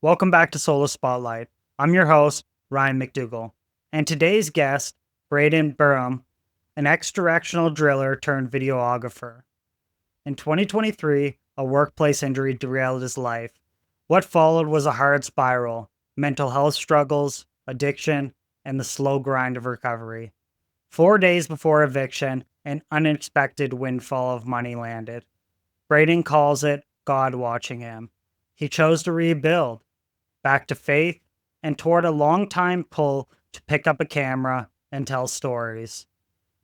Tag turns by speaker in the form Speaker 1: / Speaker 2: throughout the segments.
Speaker 1: Welcome back to Solo Spotlight. I'm your host, Ryan McDougall, and today's guest, Braden Burym, an ex-directional driller turned videographer. In 2023, a workplace injury derailed his life. What followed was a hard spiral, mental health struggles, addiction, and the slow grind of recovery. 4 days before eviction, an unexpected windfall of money landed. Braden calls it God watching him. He chose to rebuild, back to faith, and toward a long-time pull to pick up a camera and tell stories.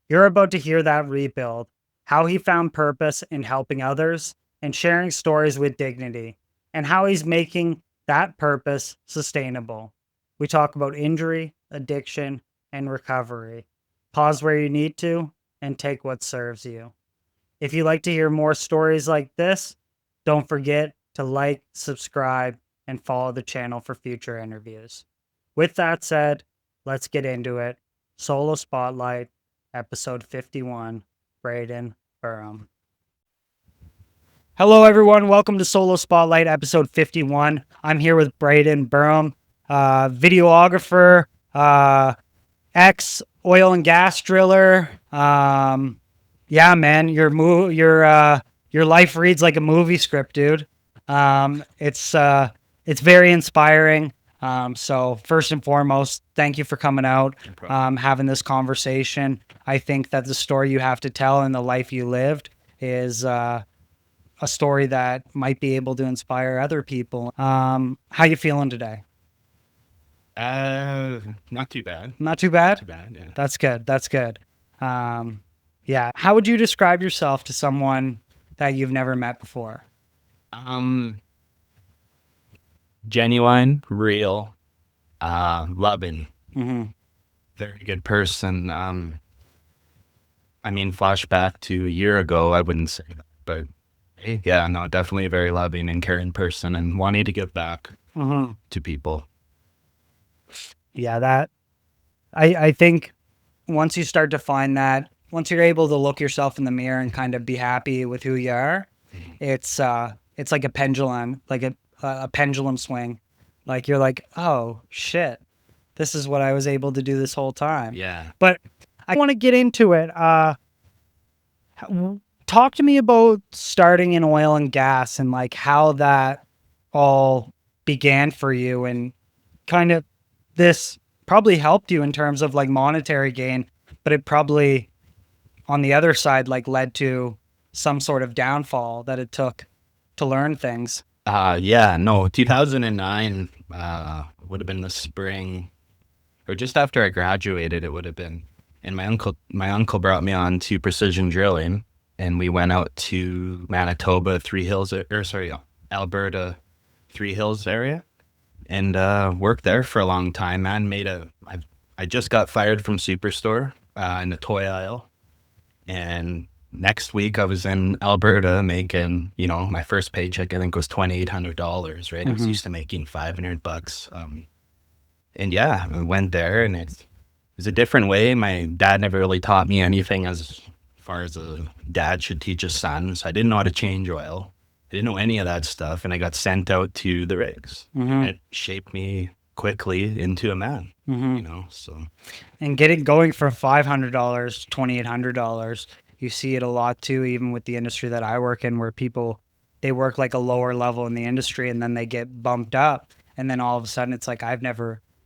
Speaker 1: You're about to hear that rebuild, how he found purpose in helping others and sharing stories with dignity, and how he's making that purpose sustainable. We talk about injury, addiction, and recovery. Pause where you need to and take what serves you. If you'd like to hear more stories like this, don't forget to like, subscribe, and follow the channel for future interviews. With that said, let's get into it. Solo Spotlight, episode 51, Braden Burym. Hello, everyone. Welcome to Solo Spotlight, episode 51. I'm here with Braden Burym, videographer, ex-oil and gas driller. Yeah, man, your life reads like a movie script, dude. It's very inspiring. So first and foremost, thank you for coming out, having this conversation. I think that the story you have to tell and the life you lived is a story that might be able to inspire other people. How you feeling today?
Speaker 2: Not too bad.
Speaker 1: Not too bad?
Speaker 2: Not too bad, yeah.
Speaker 1: That's good. That's good. Yeah. How would you describe yourself to someone that you've never met before?
Speaker 2: Genuine, real, loving,
Speaker 1: Mm-hmm.
Speaker 2: very good person. Flashback to a year ago, I wouldn't say that, but hey, yeah, no, definitely a very loving and caring person and wanting to give back
Speaker 1: Mm-hmm.
Speaker 2: to people.
Speaker 1: Yeah, I think once you start to find that, once you're able to look yourself in the mirror and kind of be happy with who you are, it's like a pendulum, like a pendulum swing. Like you're like, oh shit, this is what I was able to do this whole time.
Speaker 2: Yeah.
Speaker 1: But I want to get into it. Talk to me about starting in oil and gas and like how that all began for you, and kind of this probably helped you in terms of like monetary gain, but it probably on the other side like led to some sort of downfall that it took to learn things.
Speaker 2: 2009 would have been the spring, or just after I graduated, it would have been. And my uncle brought me on to precision drilling, and we went out to Manitoba, Alberta, Three Hills area, and worked there for a long time, man. I just got fired from Superstore in the toy aisle, and next week I was in Alberta making, my first paycheck I think was $2,800, right? I was used to making $500. And yeah, I went there, and it was a different way. My dad never really taught me anything as far as a dad should teach his son, so I didn't know how to change oil. I didn't know any of that stuff, and I got sent out to the rigs. It shaped me quickly into a man, so.
Speaker 1: And going from $500 to $2,800, you see it a lot too, even with the industry that I work in, where people, they work like a lower level in the industry and then they get bumped up. And then all of a sudden it's like,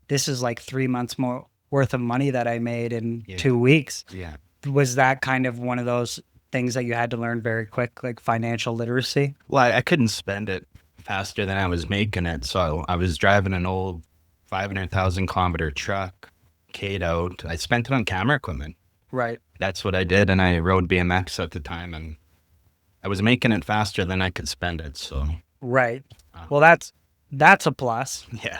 Speaker 1: this is like 3 months more worth of money that I made in 2 weeks.
Speaker 2: Yeah.
Speaker 1: Was that kind of one of those things that you had to learn very quick, like financial literacy?
Speaker 2: Well, I couldn't spend it faster than I was making it. So I was driving an old 500,000 kilometer truck, K'd out. I spent it on camera equipment.
Speaker 1: Right.
Speaker 2: That's what I did. And I rode BMX at the time, and I was making it faster than I could spend it. So.
Speaker 1: Right. Well, that's a plus.
Speaker 2: Yeah.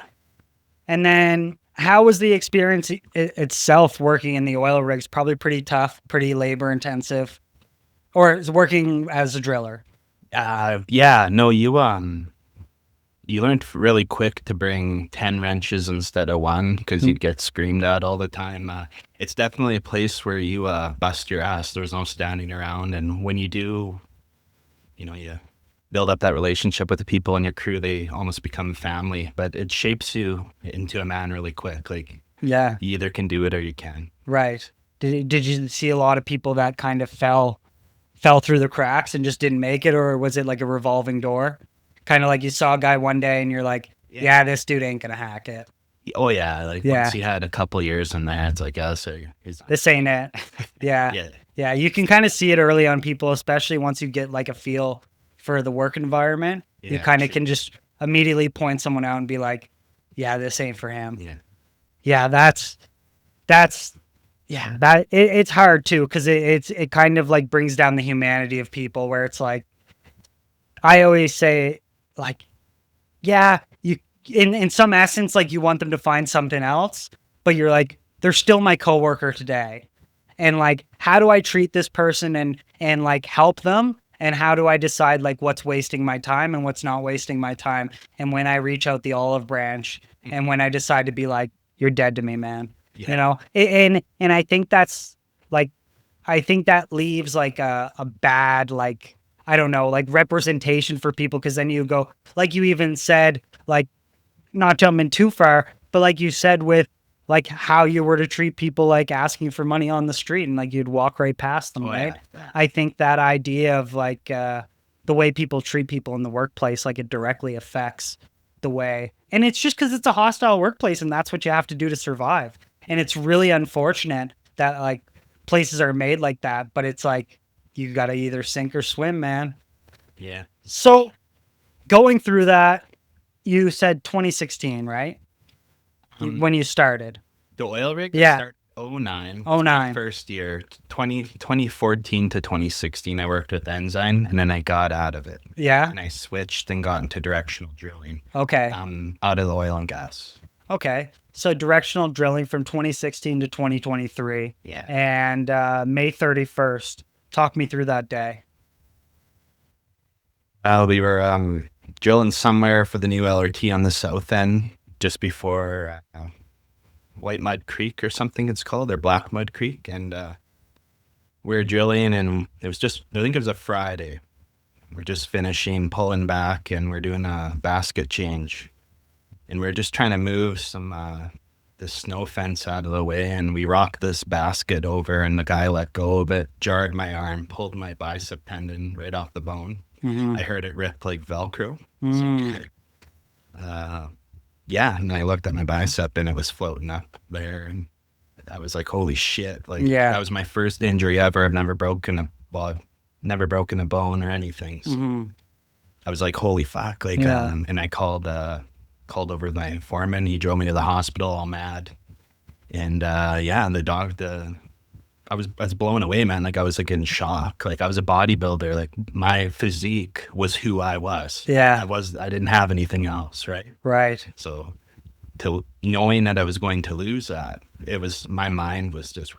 Speaker 1: And then how was the experience itself working in the oil rigs? Probably pretty tough, pretty labor intensive, or is working as a driller?
Speaker 2: You learned really quick to bring 10 wrenches instead of one, because you'd get screamed at all the time. It's definitely a place where you bust your ass. There's no standing around. And when you do, you build up that relationship with the people in your crew. They almost become family, but it shapes you into a man really quick. Like,
Speaker 1: Yeah.
Speaker 2: you either can do it or you can.
Speaker 1: Right. Did you see a lot of people that kind of fell through the cracks and just didn't make it, or was it like a revolving door? Kind of like you saw a guy one day and you're like, yeah, this dude ain't gonna hack it.
Speaker 2: Oh yeah, like once he had a couple years in there, it's like, so
Speaker 1: this ain't it. Yeah. Yeah, you can kind of see it early on people, especially once you get like a feel for the work environment. You kind of can just immediately point someone out and be like, yeah, this ain't for him. Yeah, it's hard too, because it kind of like brings down the humanity of people, where it's like, I always say, like, yeah, you in some essence, like, you want them to find something else, but you're like, they're still my coworker today, and like, how do I treat this person and like help them, and how do I decide like what's wasting my time and what's not wasting my time, and when I reach out the olive branch, and when I decide to be like, you're dead to me, man. You know, and I think that's like, I think that leaves like a bad, like, I don't know, like representation for people, because then you go, like you even said, like, not jumping too far, but like you said with like how you were to treat people like asking for money on the street, and like you'd walk right past them, right? Yeah. I think that idea of like the way people treat people in the workplace, like, it directly affects the way, and it's just because it's a hostile workplace and that's what you have to do to survive. And it's really unfortunate that like places are made like that, but it's like, you got to either sink or swim, man.
Speaker 2: Yeah.
Speaker 1: So going through that, you said 2016, right? When you started.
Speaker 2: The oil rig?
Speaker 1: Yeah.
Speaker 2: Started 09.
Speaker 1: 09.
Speaker 2: First year, 2014 to 2016, I worked with Ensign, and then I got out of it.
Speaker 1: Yeah.
Speaker 2: And I switched and got into directional drilling.
Speaker 1: Okay.
Speaker 2: Out of the oil and gas.
Speaker 1: Okay. So directional drilling from 2016 to 2023.
Speaker 2: Yeah.
Speaker 1: And May 31st. Talk me through that day.
Speaker 2: We were drilling somewhere for the new LRT on the south end, just before White Mud Creek or something it's called, or Black Mud Creek. And we were drilling, and it was just, I think it was a Friday. We're just finishing, pulling back, and we're doing a basket change. And we're just trying to move some the snow fence out of the way, and we rocked this basket over, and the guy let go of it, jarred my arm, pulled my bicep tendon right off the bone. I heard it rip like Velcro. Yeah, and I looked at my bicep, and it was floating up there, and I was like, holy shit. Like, that was my first injury ever. I've never broken a bone or anything. So I was like, holy fuck. Like, and I called over my foreman. He drove me to the hospital all mad. And I was blown away, man. Like, I was like in shock. Like, I was a bodybuilder. Like, my physique was who I was.
Speaker 1: Yeah.
Speaker 2: I didn't have anything else, right?
Speaker 1: Right.
Speaker 2: So knowing that I was going to lose that, my mind was just,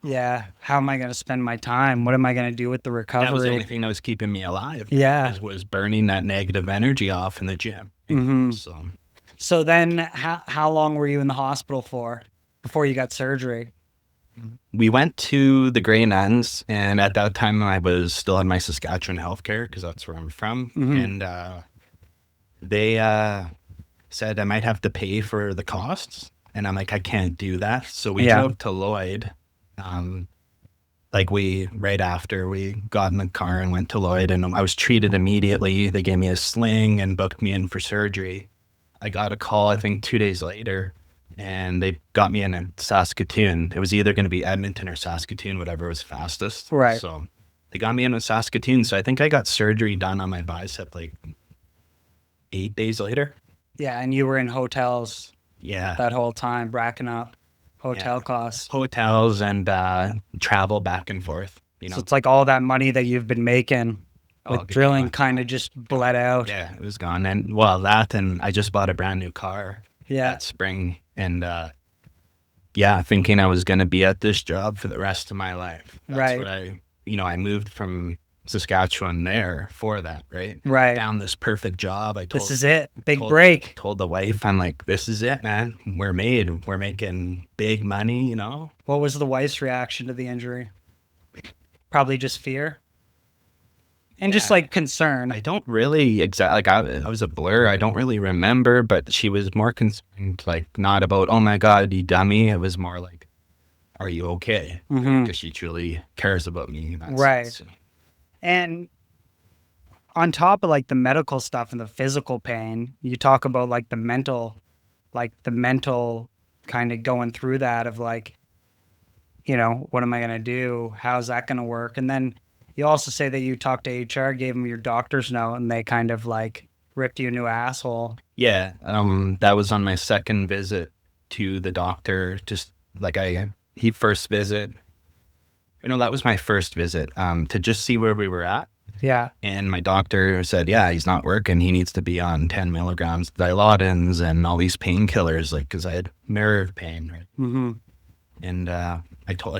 Speaker 1: yeah, how am I going to spend my time? What am I going to do with the recovery?
Speaker 2: that was the only thing that was keeping me alive.
Speaker 1: Yeah.
Speaker 2: Was burning that negative energy off in the gym.
Speaker 1: So then how long were you in the hospital for before you got surgery?
Speaker 2: We went to the Grey Nuns, and at that time I was still in my Saskatchewan healthcare, because that's where I'm from. And they said I might have to pay for the costs, and I'm like, I can't do that. So we drove to Lloyd. Right after we got in the car and went to Lloyd, and I was treated immediately. They gave me a sling and booked me in for surgery. I got a call, I think 2 days later, and they got me in Saskatoon. It was either going to be Edmonton or Saskatoon, whatever was fastest.
Speaker 1: Right.
Speaker 2: So they got me in Saskatoon. So I think I got surgery done on my bicep like 8 days later.
Speaker 1: Yeah, and you were in hotels.
Speaker 2: Yeah.
Speaker 1: That whole time, racking up hotel costs.
Speaker 2: Hotels and travel back and forth. You know.
Speaker 1: So it's like all that money that you've been making with drilling kind of just bled out.
Speaker 2: Yeah, it was gone. And and I just bought a brand new car that spring. And thinking I was going to be at this job for the rest of my life. That's what I moved from Saskatchewan there for that, right?
Speaker 1: Right.
Speaker 2: Found this perfect job. This
Speaker 1: is it. Big break.
Speaker 2: Told the wife, I'm like, this is it, man. We're making big money, you know?
Speaker 1: What was the wife's reaction to the injury? Probably just fear. And just like concern.
Speaker 2: I don't really like I was a blur. I don't really remember, but she was more concerned, like not about, oh my God, you dummy. It was more like, are you okay? Because she truly cares about me. In that
Speaker 1: Right.
Speaker 2: sense.
Speaker 1: And on top of like the medical stuff and the physical pain, you talk about like the mental kind of going through that of like, you know, what am I going to do? How's that going to work? And then you also say that you talked to HR, gave them your doctor's note, and they kind of like ripped you a new asshole.
Speaker 2: Yeah. That was on my second visit to the doctor. Just like he first visit. You know, that was my first visit, to just see where we were at.
Speaker 1: Yeah.
Speaker 2: And my doctor said, yeah, he's not working. He needs to be on 10 milligrams dilaudins and all these painkillers, like, because I had nerve pain, right? And I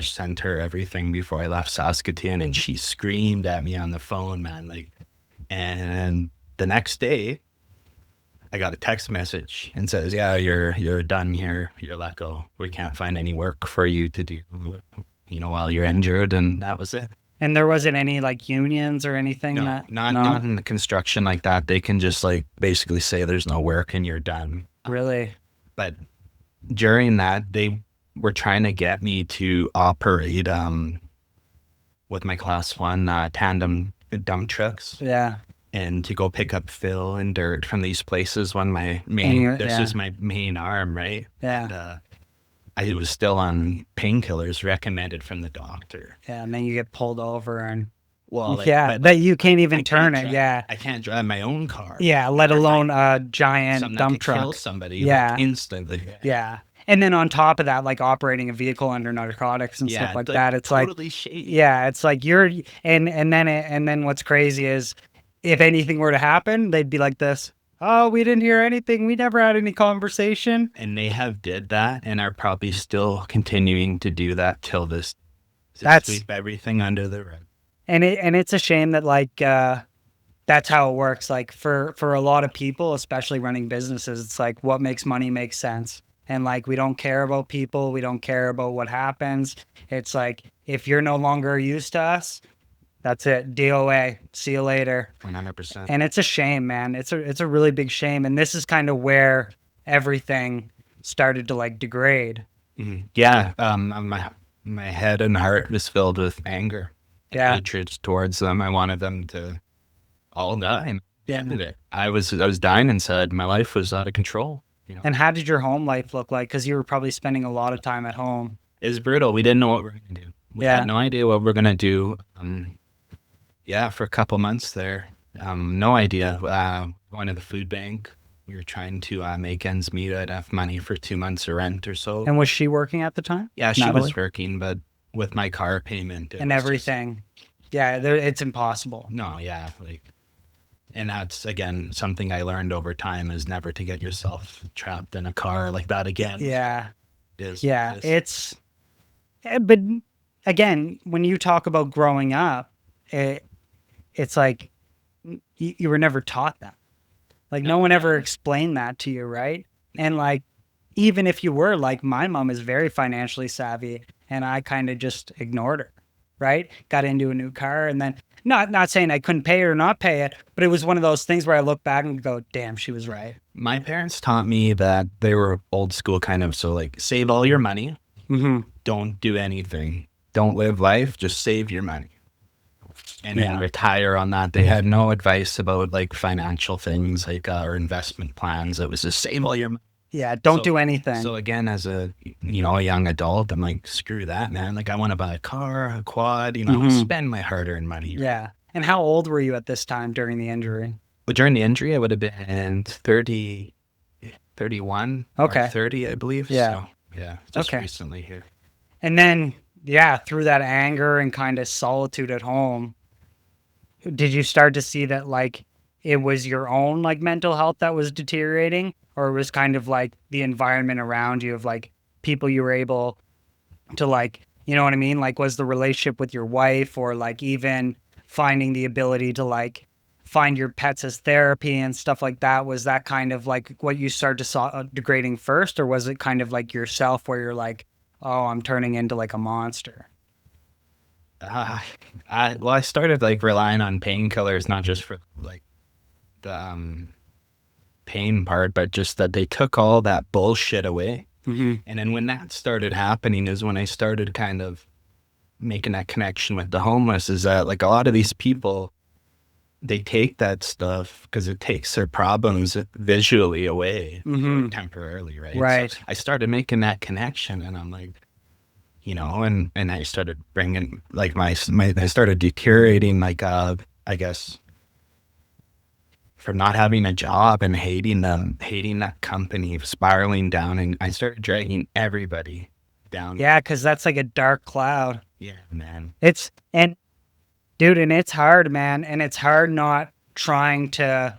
Speaker 2: sent her everything before I left Saskatoon, and she screamed at me on the phone, man. Like, and the next day, I got a text message and says, yeah, you're done here. You're let go. We can't find any work for you to do, you know, while you're injured. And that was it.
Speaker 1: And there wasn't any like unions or anything?
Speaker 2: No, not in the construction like that. They can just like basically say there's no work and you're done.
Speaker 1: Really?
Speaker 2: But during that, they were trying to get me to operate with my class 1 tandem dump trucks.
Speaker 1: Yeah.
Speaker 2: And to go pick up fill and dirt from these places when this is my main arm, right?
Speaker 1: Yeah.
Speaker 2: And, I was still on painkillers recommended from the doctor.
Speaker 1: Yeah, and then you get pulled over and
Speaker 2: but
Speaker 1: that you can't even turn it. Yeah,
Speaker 2: I can't drive my own car.
Speaker 1: Yeah, let alone a giant dump truck.
Speaker 2: Kill somebody. Like, instantly.
Speaker 1: Yeah, and then on top of that, like operating a vehicle under narcotics and stuff like that, it's
Speaker 2: totally
Speaker 1: like
Speaker 2: shady.
Speaker 1: Yeah, it's like you're and then what's crazy is if anything were to happen, they'd be like this. Oh, we didn't hear anything. We never had any conversation.
Speaker 2: And they have did that and are probably still continuing to do that till this. Sweep everything under the rug.
Speaker 1: And it's a shame that like that's how it works. Like for a lot of people, especially running businesses, it's like what makes money makes sense. And like we don't care about people. We don't care about what happens. It's like if you're no longer used to us, that's it. DOA. See you later.
Speaker 2: 100%.
Speaker 1: And it's a shame, man. It's a really big shame. And this is kind of where everything started to like degrade.
Speaker 2: Yeah. My head and heart was filled with anger.
Speaker 1: Yeah.
Speaker 2: Hatred towards them. I wanted them to all die.
Speaker 1: Yeah.
Speaker 2: I was dying inside. My life was out of control. You know?
Speaker 1: And how did your home life look like? Because you were probably spending a lot of time at home.
Speaker 2: It was brutal. We didn't know what we were going to do. We had no idea what we were going to do. For a couple months there. No idea. Going to the food bank. We were trying to make ends meet. I'd have money for 2 months of rent or so.
Speaker 1: And was she working at the time?
Speaker 2: Yeah, she was working, but with my car payment.
Speaker 1: And everything. It's impossible.
Speaker 2: No, yeah. And that's, again, something I learned over time is never to get yourself trapped in a car like that again.
Speaker 1: Yeah.
Speaker 2: It's
Speaker 1: but again, when you talk about growing up, it's like you were never taught that. Like no one ever explained that to you, right? And like even if you were, like my mom is very financially savvy and I kind of just ignored her, right? Got into a new car and then not saying I couldn't pay it or not pay it, but it was one of those things where I look back and go, damn, she was right.
Speaker 2: My parents taught me that they were old school kind of, so like save all your money. Don't do anything. Don't live life. Just save your money. And then retire on that. They had no advice about like financial things like or investment plans. It was just save all your money.
Speaker 1: Yeah, don't do anything.
Speaker 2: So again, as a young adult, I'm like, screw that, man. Like I want to buy a car, a quad, spend my hard-earned money.
Speaker 1: Yeah. And how old were you at this time during the injury?
Speaker 2: Well, during the injury, I would have been 30, 31, or 30, I believe.
Speaker 1: Yeah.
Speaker 2: So, yeah, just recently here.
Speaker 1: And then, through that anger and kind of solitude at home, did you start to see that like it was your own like mental health that was deteriorating, or it was kind of like the environment around you of like people you were able to like, you know what I mean? Like was the relationship with your wife or like even finding the ability to like find your pets as therapy and stuff like that? Was that kind of like what you started to saw degrading first, or was it kind of like yourself where you're like, oh, I'm turning into like a monster?
Speaker 2: I started like relying on painkillers, not just for like the pain part, but just that they took all that bullshit away.
Speaker 1: Mm-hmm.
Speaker 2: And then when that started happening is when I started kind of making that connection with the homeless, is that like a lot of these people, they take that stuff because it takes their problems visually away
Speaker 1: Mm-hmm.
Speaker 2: temporarily, right?
Speaker 1: Right.
Speaker 2: So I started making that connection, and I'm like, and I started bringing like my I started deteriorating, like I guess from not having a job and hating them, hating that company, spiraling down, and I started dragging everybody down.
Speaker 1: Yeah, because that's like a dark cloud.
Speaker 2: Yeah, man.
Speaker 1: And dude, and it's hard, man. And it's hard not trying to,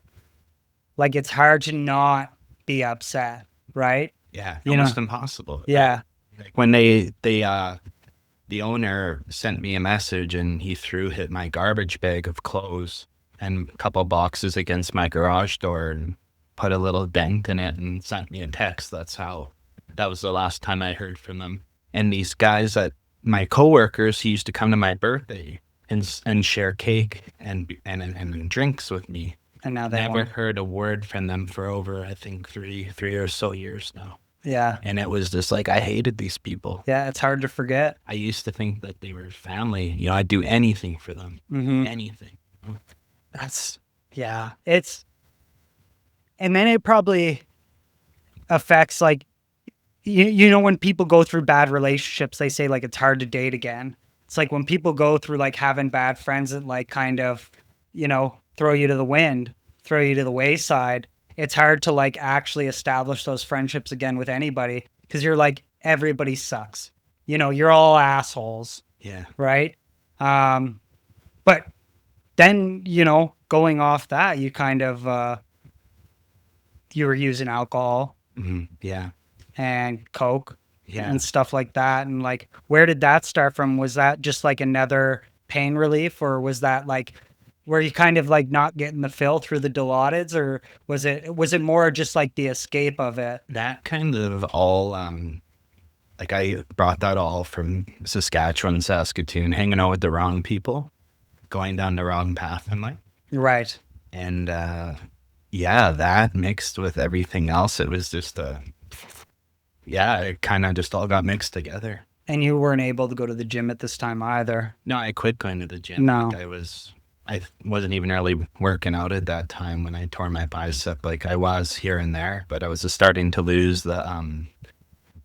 Speaker 1: like, it's hard to not be upset, right?
Speaker 2: Yeah,
Speaker 1: You know?
Speaker 2: almost impossible.
Speaker 1: Yeah.
Speaker 2: Like when the owner sent me a message and he hit my garbage bag of clothes and a couple boxes against my garage door and put a little dent in it and sent me a text. That was the last time I heard from them. And these guys that my coworkers, he used to come to my birthday and share cake and drinks with me.
Speaker 1: And now they
Speaker 2: Never
Speaker 1: won't.
Speaker 2: heard a word from them for over, I think, three or so years now.
Speaker 1: Yeah.
Speaker 2: And it was just like, I hated these people.
Speaker 1: Yeah, it's hard to forget.
Speaker 2: I used to think that they were family. I'd do anything for them.
Speaker 1: Mm-hmm.
Speaker 2: Anything.
Speaker 1: Yeah. And then it probably affects, like, you know, when people go through bad relationships, they say like it's hard to date again. It's like when people go through like having bad friends that like kind of, throw you to the wind, throw you to the wayside. It's hard to like actually establish those friendships again with anybody because you're like, everybody sucks. You're all assholes,
Speaker 2: Yeah.
Speaker 1: right? But then, going off that, you kind of, you were using alcohol.
Speaker 2: Mm-hmm. Yeah.
Speaker 1: And coke,
Speaker 2: Yeah.
Speaker 1: and stuff like that. And like, where did that start from? Was that just like another pain relief, or was that like, were you kind of like not getting the fill through the Dilaudid, or was it more just like the escape of it?
Speaker 2: That kind of all, like I brought that all from Saskatchewan, Saskatoon, hanging out with the wrong people, going down the wrong path in life.
Speaker 1: Right.
Speaker 2: And yeah, that mixed with everything else, it was just it kind of just all got mixed together.
Speaker 1: And you weren't able to go to the gym at this time either.
Speaker 2: No, I quit going to the gym.
Speaker 1: No.
Speaker 2: Like I wasn't even really working out at that time when I tore my bicep. Like I was here and there, but I was just starting to lose the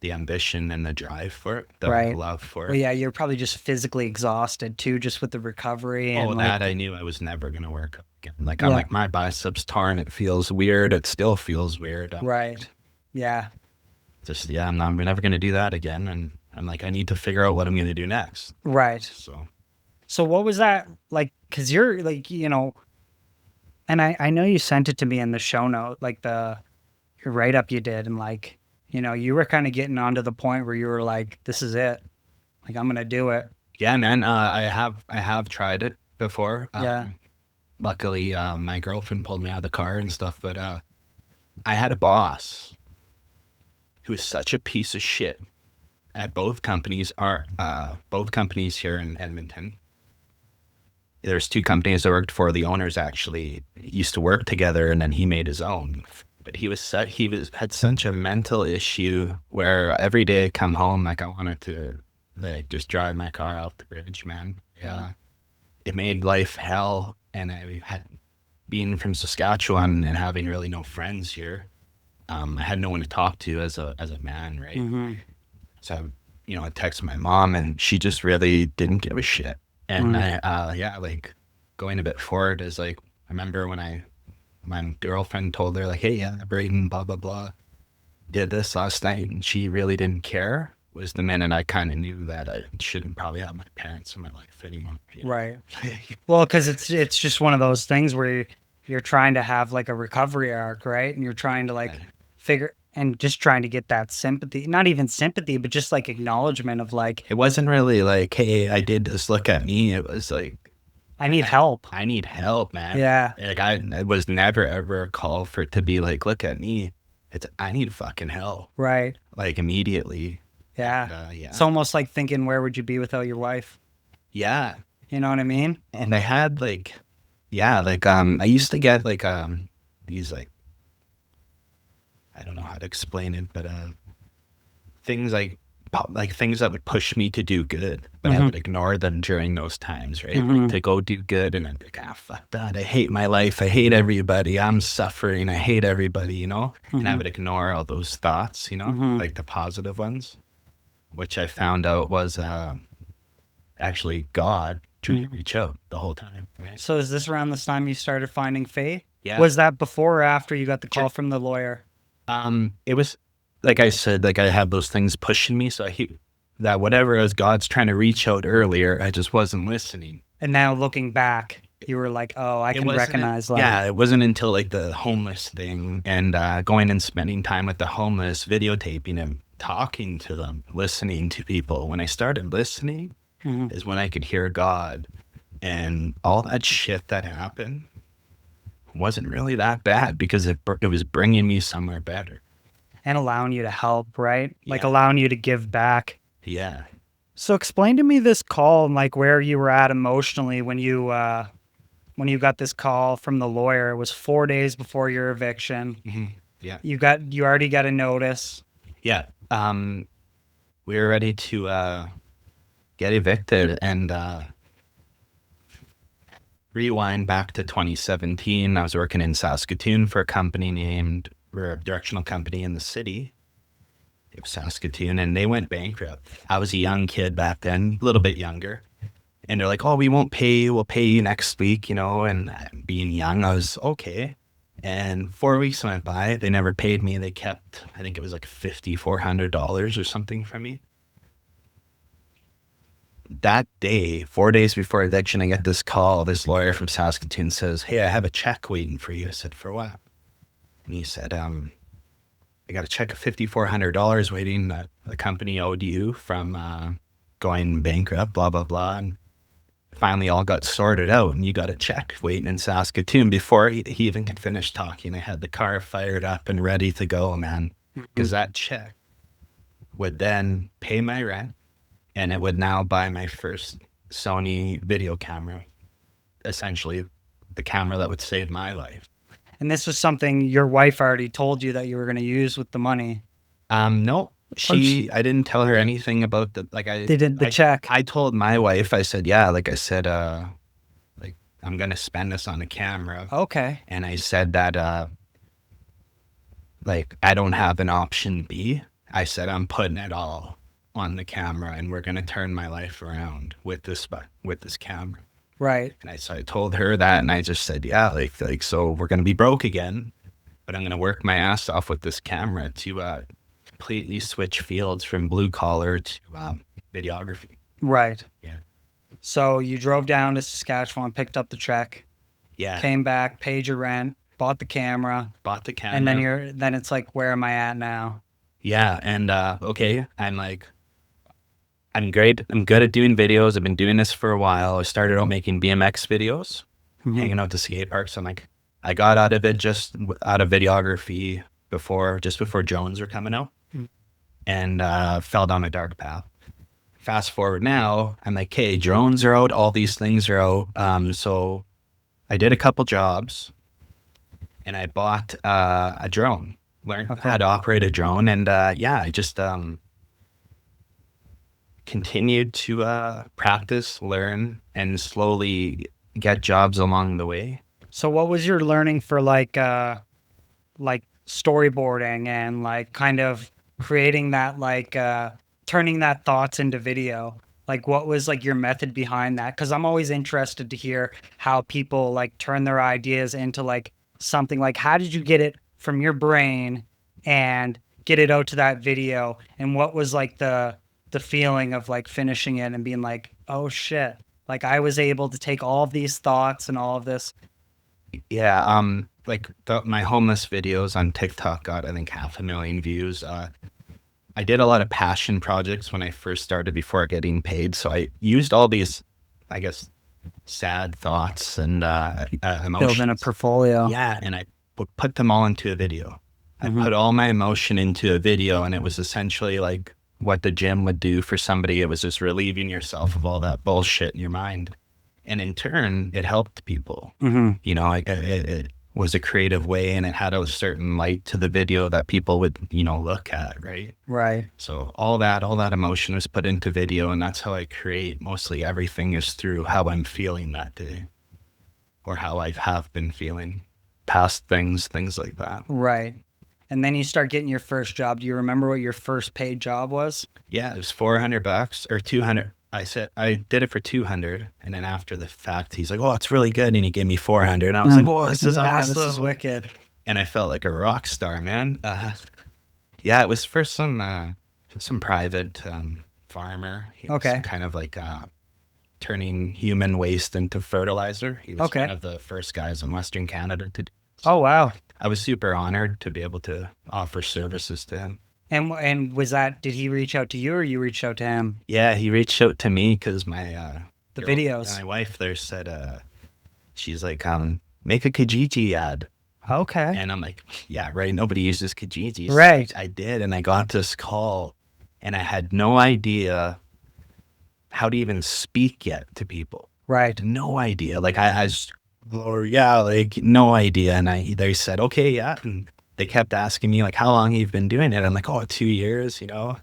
Speaker 2: ambition and the drive for it, the
Speaker 1: Right.
Speaker 2: love for it.
Speaker 1: Well, yeah, you're probably just physically exhausted too, just with the recovery. And
Speaker 2: That I knew I was never going to work up again. Like
Speaker 1: Yeah.
Speaker 2: I'm like, my bicep's torn. It feels weird. It still feels weird.
Speaker 1: Right. Yeah.
Speaker 2: I'm never going to do that again. And I'm like, I need to figure out what I'm going to do next.
Speaker 1: Right. So what was that like? Because you're like, and I know you sent it to me in the show note, like the write-up you did, and like, you were kind of getting onto the point where you were like, this is it. Like, I'm going to do it.
Speaker 2: Yeah, man. I have tried it before.
Speaker 1: Yeah.
Speaker 2: Luckily, my girlfriend pulled me out of the car and stuff, but I had a boss who was such a piece of shit at both companies here in Edmonton. There's two companies I worked for. The owners actually used to work together, and then he made his own. But he had such a mental issue where every day I come home, like I wanted to like just drive my car off the bridge, man. Yeah. It made life hell, and I had been from Saskatchewan and having really no friends here. I had no one to talk to as a man, right?
Speaker 1: Mm-hmm.
Speaker 2: So, I texted my mom, and she just really didn't give a shit. And like going a bit forward is like, I remember when my girlfriend told her like, hey, yeah, Braden, blah, blah, blah, did this last night, and she really didn't care, was the minute I kind of knew that I shouldn't probably have my parents in my life anymore.
Speaker 1: Right. Well, because it's just one of those things where you're trying to have like a recovery arc, right? And you're trying to like figure, and just trying to get that sympathy, not even sympathy, but just like acknowledgement of like,
Speaker 2: it wasn't really like, hey, I did this, look at me. It was like,
Speaker 1: I need help.
Speaker 2: I need help, man.
Speaker 1: Yeah.
Speaker 2: Like it was never ever a call for it to be like, look at me. I need fucking help.
Speaker 1: Right.
Speaker 2: Like immediately.
Speaker 1: Yeah.
Speaker 2: And,
Speaker 1: It's almost like thinking, where would you be without your wife?
Speaker 2: Yeah.
Speaker 1: You know what I mean?
Speaker 2: And I had like, yeah, like, I used to get like, these like, I don't know how to explain it, but, things like things that would push me to do good, but I would ignore them during those times, right? Like to go do good, and I'd be like, ah, fuck that. I hate my life. I hate everybody. I'm suffering. I hate everybody, you know? And I would ignore all those thoughts, you know, like the positive ones, which I found out was actually God trying to reach out the whole time. Right?
Speaker 1: So is this around this time you started finding faith?
Speaker 2: Yeah.
Speaker 1: Was that before or after you got the call from the lawyer?
Speaker 2: It was, like I said, like I had those things pushing me. So that whatever as God's trying to reach out earlier, I just wasn't listening.
Speaker 1: And now looking back, you were like, oh, I can recognize that.
Speaker 2: Yeah, it wasn't until like the homeless thing and going and spending time with the homeless, videotaping them, talking to them, listening to people. When I started listening is when I could hear God, and all that shit that happened wasn't really that bad because it was bringing me somewhere better.
Speaker 1: And allowing you to help, right? Like
Speaker 2: Yeah.
Speaker 1: allowing you to give back.
Speaker 2: Yeah.
Speaker 1: So explain to me this call and like where you were at emotionally when you got this call from the lawyer. It was 4 days before your eviction.
Speaker 2: Yeah.
Speaker 1: You already got a notice.
Speaker 2: Yeah. We were ready to get evicted, and rewind back to 2017. I was working in Saskatoon for a company we're a directional company in the city of Saskatoon, and they went bankrupt. I was a young kid back then, a little bit younger. And they're like, oh, we won't pay you. We'll pay you next week, you know, and being young, I was okay. And 4 weeks went by. They never paid me. They kept, I think it was like $5,400 or something from me. That day, 4 days before eviction, I get this call. This lawyer from Saskatoon says, hey, I have a check waiting for you. I said, for what? And he said, I got a check of $5,400 waiting that the company owed you from going bankrupt, blah, blah, blah. And finally all got sorted out, and you got a check waiting in Saskatoon. Before he even could finish talking, I had the car fired up and ready to go, man. Because that check would then pay my rent, and it would now buy my first Sony video camera, essentially the camera that would save my life.
Speaker 1: And this was something your wife already told you that you were going to use with the money.
Speaker 2: No, I didn't tell her anything about
Speaker 1: the check.
Speaker 2: I told my wife, I said, yeah, like I said, like I'm going to spend this on a camera.
Speaker 1: Okay.
Speaker 2: And I said that, like, I don't have an option B. I said, I'm putting it all on the camera, and we're going to turn my life around with this camera.
Speaker 1: Right.
Speaker 2: And so I told her that, and I just said, yeah, like, so we're going to be broke again, but I'm going to work my ass off with this camera to, completely switch fields from blue collar to, videography.
Speaker 1: Right.
Speaker 2: Yeah.
Speaker 1: So you drove down to Saskatchewan, picked up the check,
Speaker 2: Yeah.
Speaker 1: came back, paid your rent, bought the camera. And then it's like, where am I at now?
Speaker 2: Yeah. And, okay. I'm great. I'm good at doing videos. I've been doing this for a while. I started out making BMX videos, hanging out to skate parks. I'm like, I got out of it just out of videography just before drones were coming out, and fell down a dark path. Fast forward now, I'm like, hey, drones are out. All these things are out. So I did a couple jobs, and I bought a drone, learned how to operate a drone. And I just continued to practice, learn, and slowly get jobs along the way.
Speaker 1: So what was your learning for like storyboarding and like kind of creating that, like turning that thoughts into video? Like what was like your method behind that? Because I'm always interested to hear how people like turn their ideas into like something. Like how did you get it from your brain and get it out to that video? And what was like the feeling of like finishing it and being like, oh shit, like I was able to take all of these thoughts and all of this.
Speaker 2: Yeah. Like my homeless videos on TikTok got, I think, 500,000 views. I did a lot of passion projects when I first started before getting paid. So I used all these, I guess, sad thoughts and emotions.
Speaker 1: Building a portfolio.
Speaker 2: Yeah. And I would put them all into a video. I put all my emotion into a video, and it was essentially like what the gym would do for somebody. It was just relieving yourself of all that bullshit in your mind. And in turn, it helped people. You know, it was a creative way, and it had a certain light to the video that people would, you know, look at, right?
Speaker 1: Right.
Speaker 2: So all that emotion was put into video, and that's how I create. Mostly everything is through how I'm feeling that day, or how I have been feeling, past things like that.
Speaker 1: Right. And then you start getting your first job. Do you remember what your first paid job was?
Speaker 2: Yeah, it was $400 or 200. I said I did it for 200, and then after the fact, he's like, "Oh, it's really good," and he gave me 400, and I was like, "Oh, this is awesome!
Speaker 1: This is wicked."
Speaker 2: And I felt like a rock star, man. Yeah, it was for some private farmer. He was kind of like turning human waste into fertilizer. He was one of the first guys in Western Canada to do.
Speaker 1: Oh wow!
Speaker 2: I was super honored to be able to offer services to him.
Speaker 1: And was that, did he reach out to you or you reached out to him?
Speaker 2: Yeah, he reached out to me because my
Speaker 1: videos.
Speaker 2: My wife there said, she's like, make a Kijiji ad.
Speaker 1: Okay.
Speaker 2: And I'm like, yeah, right. Nobody uses Kijiji.
Speaker 1: Right.
Speaker 2: I did, and I got this call, and I had no idea how to even speak yet to people.
Speaker 1: Right.
Speaker 2: No idea. Like I was, like no idea. And they said, okay, yeah. And they kept asking me like, how long you've been doing it? I'm like, oh, 2 years, you know.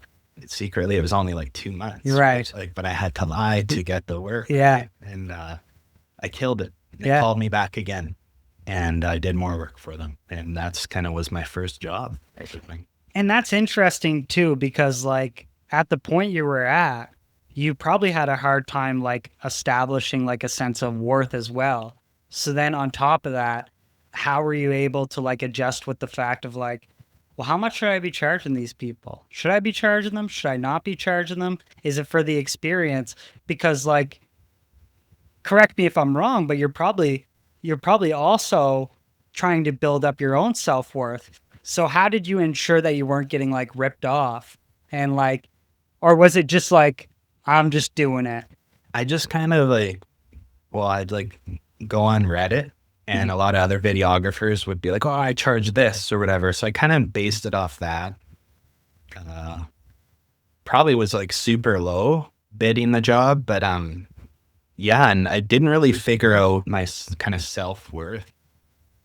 Speaker 2: Secretly, it was only like 2 months.
Speaker 1: Right.
Speaker 2: Like, but I had to lie to get the work.
Speaker 1: Yeah.
Speaker 2: And I killed it. They called me back again, and I did more work for them. And that's kind of was my first job.
Speaker 1: And that's interesting too, because like at the point you were at, you probably had a hard time like establishing like a sense of worth as well. So then on top of that, how were you able to like adjust with the fact of like, well, how much should I be charging these people? Should I be charging them? Should I not be charging them? Is it for the experience? Because like, correct me if I'm wrong, but you're probably also trying to build up your own self-worth. So how did you ensure that you weren't getting like ripped off and like, or was it just like, I'm just doing it?
Speaker 2: I just kind of like, well, I'd like go on Reddit, and a lot of other videographers would be like, oh, I charge this or whatever. So I kind of based it off that. Probably was like super low bidding the job, but yeah, and I didn't really figure out my kind of self-worth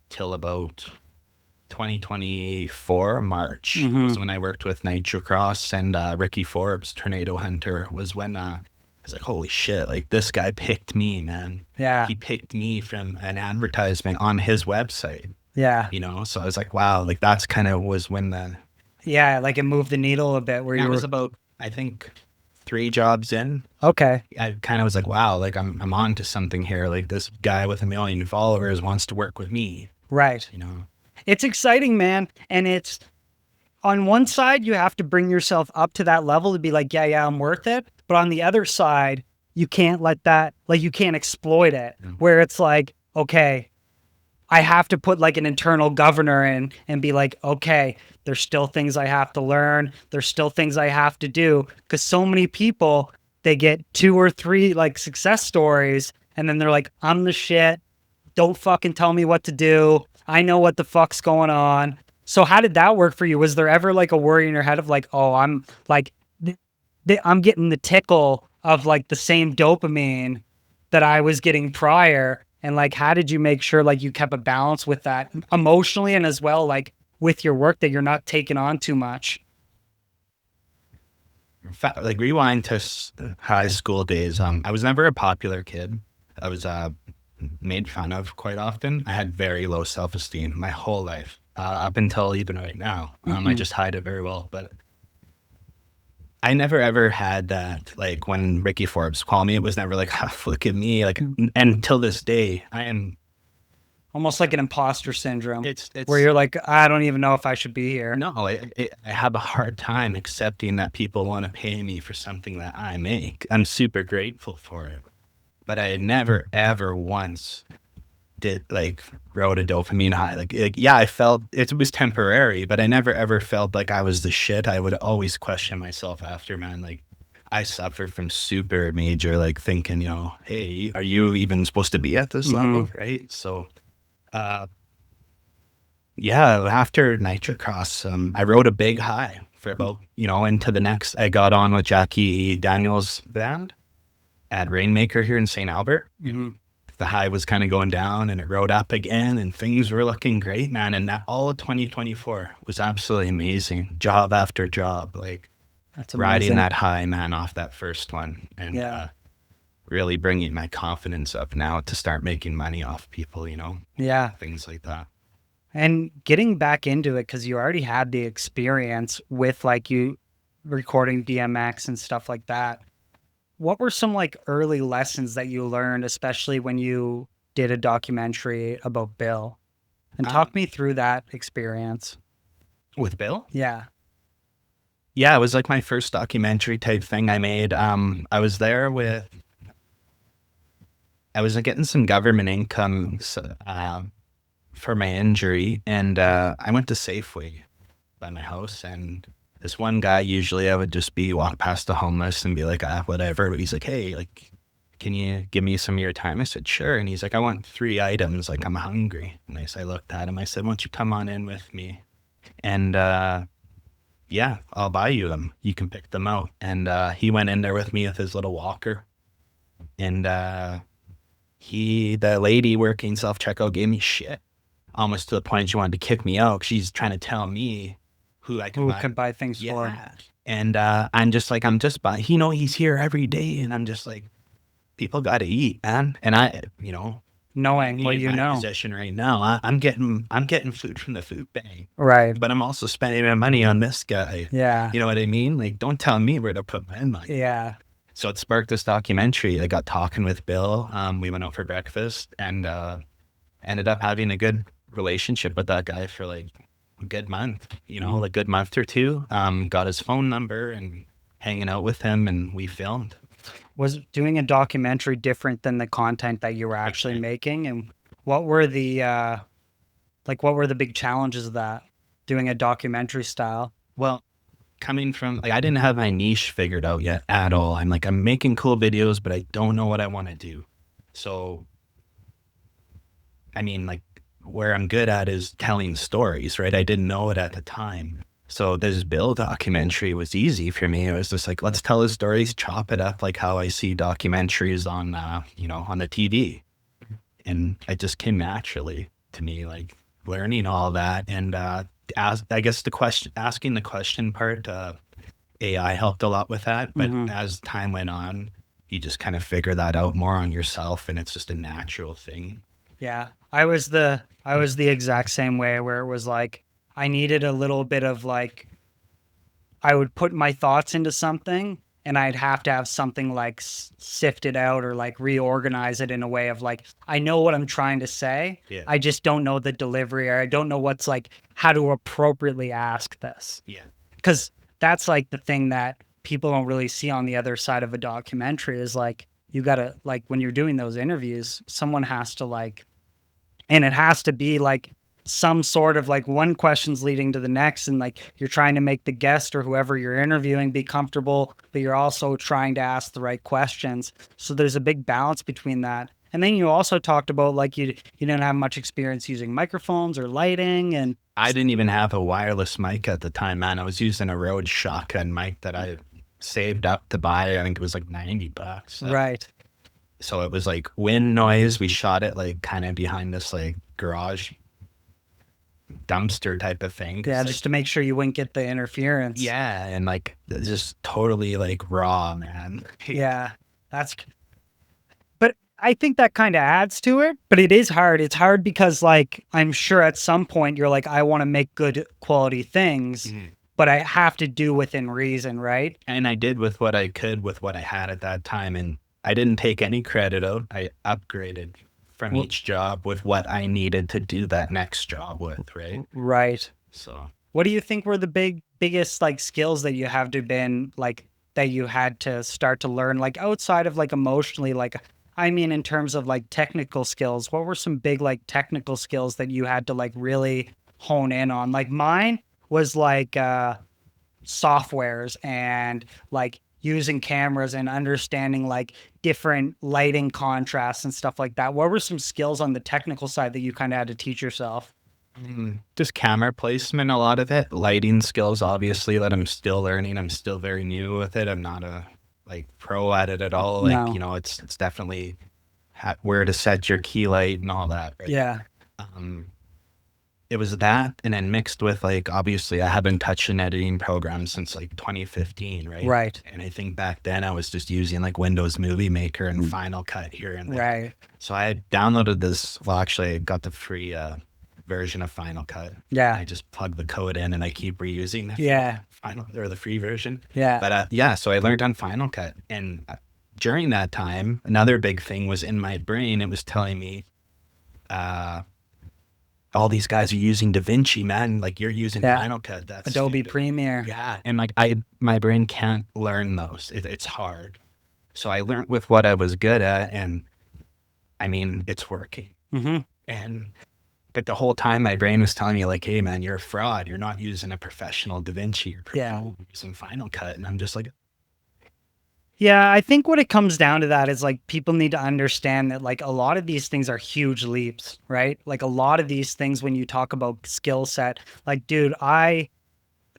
Speaker 2: till about 2024 March. Was when I worked with Nitro and Ricky Forbes, Tornado Hunter, was when I was like, holy shit, like this guy picked me, man.
Speaker 1: Yeah.
Speaker 2: He picked me from an advertisement on his website.
Speaker 1: Yeah.
Speaker 2: You know, so I was like, wow, like that's kind of was when the...
Speaker 1: Yeah, like it moved the needle a bit where you
Speaker 2: was about, I think, 3 jobs in.
Speaker 1: Okay.
Speaker 2: I kind of was like, wow, like I'm on to something here. Like this guy with 1 million followers wants to work with me.
Speaker 1: Right.
Speaker 2: You know?
Speaker 1: It's exciting, man. And it's, on one side, you have to bring yourself up to that level to be like, yeah, I'm worth it. But on the other side, you can't let that, like, you can't exploit it, where it's like, okay, I have to put like an internal governor in and be like, okay, there's still things I have to learn. There's still things I have to do. Because so many people, they get 2 or 3 like success stories, and then they're like, I'm the shit. Don't fucking tell me what to do. I know what the fuck's going on. So how did that work for you? Was there ever like a worry in your head of like, oh, I'm like, I'm getting the tickle of like the same dopamine that I was getting prior? And like, how did you make sure like you kept a balance with that emotionally, and as well, like with your work, that you're not taking on too much?
Speaker 2: Like rewind to high school days. I was never a popular kid. I was made fun of quite often. I had very low self-esteem my whole life, up until even right now. I just hide it very well, but I never ever had that, like when Ricky Forbes called me, it was never like, oh, look at me. Like, and till this day, I am
Speaker 1: almost like an imposter syndrome.
Speaker 2: It's
Speaker 1: where you're like, I don't even know if I should be here.
Speaker 2: No, I have a hard time accepting that people want to pay me for something that I make. I'm super grateful for it, but I never ever once rode a dopamine high. Like yeah, I felt it was temporary, but I never ever felt like I was the shit. I would always question myself after, man. Like I suffered from super major, like thinking, you know, hey, are you even supposed to be at this level, right? So, yeah, after Nitrocross, I rode a big high for about, into the next, I got on with Jackie Daniels' band at Rainmaker here in St. Albert.
Speaker 1: Mm-hmm.
Speaker 2: The high was kind of going down and it rode up again and things were looking great, man. And that all of 2024 was absolutely amazing. Job after job, like
Speaker 1: That's
Speaker 2: riding
Speaker 1: amazing.
Speaker 2: that high, man, off that first one. And really bringing my confidence up now to start making money off people,
Speaker 1: Yeah.
Speaker 2: things like that.
Speaker 1: And getting back into it, because you already had the experience with like you recording DMX and stuff like that. What were some like early lessons that you learned, especially when you did a documentary about Bill? And talk me through that experience.
Speaker 2: With Bill?
Speaker 1: Yeah.
Speaker 2: Yeah, it was like my first documentary type thing I made. I was there I was getting some government income for my injury, and I went to Safeway by my house, and this one guy, usually I would just walk past the homeless and be like, whatever. But he's like, hey, like, can you give me some of your time? I said, sure. And he's like, I want 3 items. Like, I'm hungry. And I looked at him. I said, why don't you come on in with me? And yeah, I'll buy you them. You can pick them out. And he went in there with me with his little walker. And the lady working self-checkout gave me shit. Almost to the point she wanted to kick me out. She's trying to tell me who I can
Speaker 1: buy things for.
Speaker 2: And I'm just buying, he's here every day. And I'm just like, people got to eat, man. And I,
Speaker 1: knowing what you know,
Speaker 2: position right now, I'm getting food from the food bank.
Speaker 1: Right.
Speaker 2: But I'm also spending my money on this guy.
Speaker 1: Yeah.
Speaker 2: You know what I mean? Like, don't tell me where to put my money.
Speaker 1: Yeah.
Speaker 2: So it sparked this documentary. I got talking with Bill. We went out for breakfast and ended up having a good relationship with that guy for like a good month, a good month or two. Got his phone number and hanging out with him, and we filmed.
Speaker 1: Was doing a documentary different than the content that you were actually making? And what were the big challenges of that, doing a documentary style?
Speaker 2: Well, coming from, like, I didn't have my niche figured out yet at all. I'm making cool videos, but I don't know what I want to do. So, I mean, like, where I'm good at is telling stories, right? I didn't know it at the time. So this Bill documentary was easy for me. It was just like, let's tell his stories, chop it up like how I see documentaries on, on the TV. And it just came naturally to me, like learning all that. And I guess asking the question part, AI helped a lot with that. But as time went on, you just kind of figure that out more on yourself, and it's just a natural thing.
Speaker 1: Yeah. I was the exact same way, where it was like, I needed a little bit of like, I would put my thoughts into something and I'd have to have something like sift it out or like reorganize it in a way of like, I know what I'm trying to say.
Speaker 2: Yeah.
Speaker 1: I just don't know the delivery, or I don't know what's like, how to appropriately ask this.
Speaker 2: Yeah.
Speaker 1: Because that's like the thing that people don't really see on the other side of a documentary is like, you gotta, like, when you're doing those interviews, someone has to like, and it has to be like some sort of like one question's leading to the next, and like you're trying to make the guest or whoever you're interviewing be comfortable, but you're also trying to ask the right questions. So there's a big balance between that. And then you also talked about like you didn't have much experience using microphones or lighting, and
Speaker 2: I didn't even have a wireless mic at the time, man. I was using a Rode shotgun mic that I saved up to buy. I think it was like $90.
Speaker 1: Right.
Speaker 2: So it was like wind noise. We shot it like kind of behind this like garage dumpster type of thing.
Speaker 1: Yeah,
Speaker 2: like,
Speaker 1: just to make sure you wouldn't get the interference.
Speaker 2: Yeah, and like just totally like raw, man.
Speaker 1: Yeah, but I think that kind of adds to it, but it is hard. It's hard because like, I'm sure at some point you're like, I want to make good quality things, but I have to do within reason, right?
Speaker 2: And I did with what I could with what I had at that time. And I didn't take any credit out. I upgraded from each job with what I needed to do that next job with, right?
Speaker 1: Right.
Speaker 2: So
Speaker 1: what do you think were the biggest like skills that you have to been like, that you had to start to learn, like outside of like emotionally, like, I mean, in terms of like technical skills, what were some big like technical skills that you had to like really hone in on? Like mine was like softwares and like using cameras and understanding like different lighting contrasts and stuff like that. What were some skills on the technical side that you kind of had to teach yourself?
Speaker 2: Just camera placement, a lot of it. Lighting skills, obviously, that I'm still learning. I'm still very new with it. I'm not a like pro at it at all. Like,
Speaker 1: No.
Speaker 2: it's definitely where to set your key light and all that, right?
Speaker 1: Yeah.
Speaker 2: Um, it was that, and then mixed with like, obviously, I haven't touched an editing program since like 2015, right?
Speaker 1: Right.
Speaker 2: And I think back then I was just using like Windows Movie Maker and Final Cut here and there.
Speaker 1: Right.
Speaker 2: So I had downloaded this. Well, actually, I got the free version of Final Cut.
Speaker 1: Yeah.
Speaker 2: I just plug the code in and I keep reusing the
Speaker 1: Yeah.
Speaker 2: Final or the free version.
Speaker 1: Yeah.
Speaker 2: But yeah, so I learned on Final Cut, and during that time, another big thing was in my brain. It was telling me, all these guys are using DaVinci, man. Like, you're using Final Cut. That's
Speaker 1: Adobe
Speaker 2: stupid.
Speaker 1: Premiere.
Speaker 2: Yeah, and like my brain can't learn those. It's hard. So I learned with what I was good at, and I mean, it's working. And but the whole time my brain was telling me like, hey man, you're a fraud. You're not using a professional DaVinci. You're using Final Cut. And I'm just like,
Speaker 1: yeah, I think what it comes down to that is like people need to understand that like a lot of these things are huge leaps, right? Like a lot of these things when you talk about skill set, like dude, I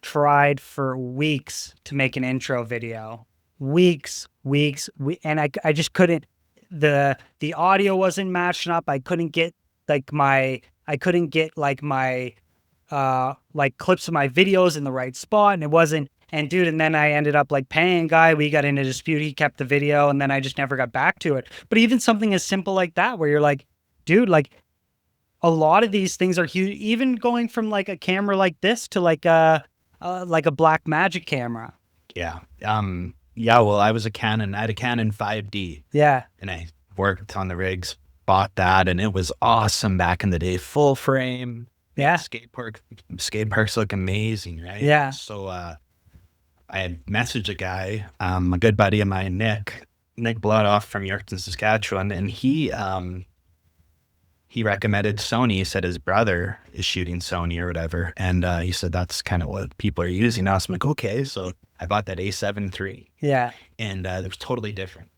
Speaker 1: tried for weeks to make an intro video. Weeks, and I just couldn't. The audio wasn't matching up. I couldn't get like my like clips of my videos in the right spot, and it wasn't. And dude, and then I ended up like paying a guy. We got in a dispute. He kept the video, and then I just never got back to it. But even something as simple like that, where you're like, dude, like a lot of these things are huge. Even going from like a camera like this to like a Black Magic camera.
Speaker 2: yeah. Yeah, well, I had a Canon 5D.
Speaker 1: Yeah.
Speaker 2: And I worked on the rigs, bought that, and it was awesome back in the day. Full frame.
Speaker 1: Yeah.
Speaker 2: Skate parks look amazing, right?
Speaker 1: Yeah.
Speaker 2: So I had messaged a guy, a good buddy of mine, Nick Bloodoff from Yorkton, Saskatchewan, and he recommended Sony. He said his brother is shooting Sony or whatever, and he said that's kind of what people are using now. So I'm like, okay, so I bought that A7III.
Speaker 1: Yeah.
Speaker 2: And it was totally different.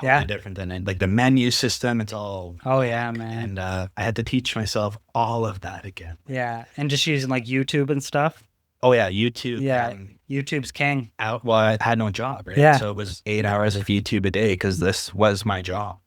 Speaker 1: Yeah.
Speaker 2: Different than like the menu system. It's all.
Speaker 1: Oh yeah, man.
Speaker 2: And I had to teach myself all of that again.
Speaker 1: Yeah, and just using like YouTube and stuff.
Speaker 2: Oh yeah, YouTube.
Speaker 1: Yeah, YouTube's king.
Speaker 2: Well, I had no job, right?
Speaker 1: Yeah.
Speaker 2: So it was 8 hours of YouTube a day because this was my job.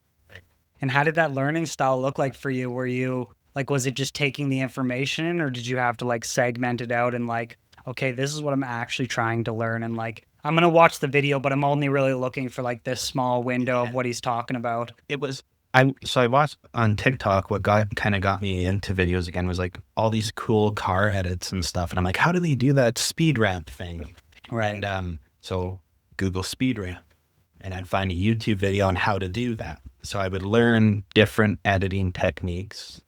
Speaker 1: And how did that learning style look like for you? Were you like, was it just taking the information in, or did you have to like segment it out and like, okay, this is what I'm actually trying to learn, and like I'm gonna watch the video, but I'm only really looking for like this small window of what he's talking about.
Speaker 2: It was. I watched on TikTok. What kind of got me into videos again was like all these cool car edits and stuff, and I'm like, how do they do that speed ramp thing?
Speaker 1: Right.
Speaker 2: And so Google speed ramp, and I'd find a YouTube video on how to do that. So I would learn different editing techniques.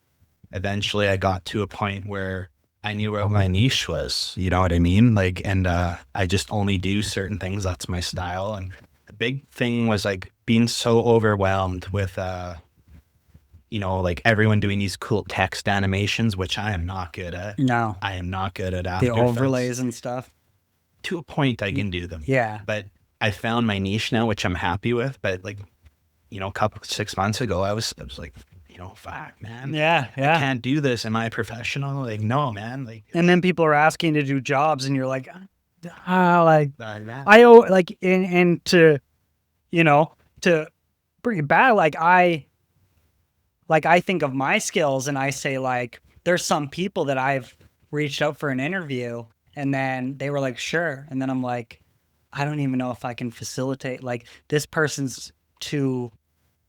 Speaker 2: Eventually, I got to a point where I knew where my niche was. You know what I mean? Like, and I just only do certain things. That's my style. And the big thing was like being so overwhelmed with, like everyone doing these cool text animations, which I am not good at.
Speaker 1: No.
Speaker 2: I am not good at
Speaker 1: The
Speaker 2: After
Speaker 1: overlays
Speaker 2: Effects.
Speaker 1: and stuff.
Speaker 2: To a point, I can do them.
Speaker 1: Yeah.
Speaker 2: But I found my niche now, which I'm happy with. But like, 6 months ago, I was like, fuck, man.
Speaker 1: Yeah.
Speaker 2: I can't do this. Am I a professional? Like, no, man. Like,
Speaker 1: And then people are asking to do jobs, and you're like,
Speaker 2: man.
Speaker 1: I owe like, and to, to bring it back, like I think of my skills, and I say like, there's some people that I've reached out for an interview, and then they were like, sure, and then I'm like, I don't even know if I can facilitate. Like, this person's too.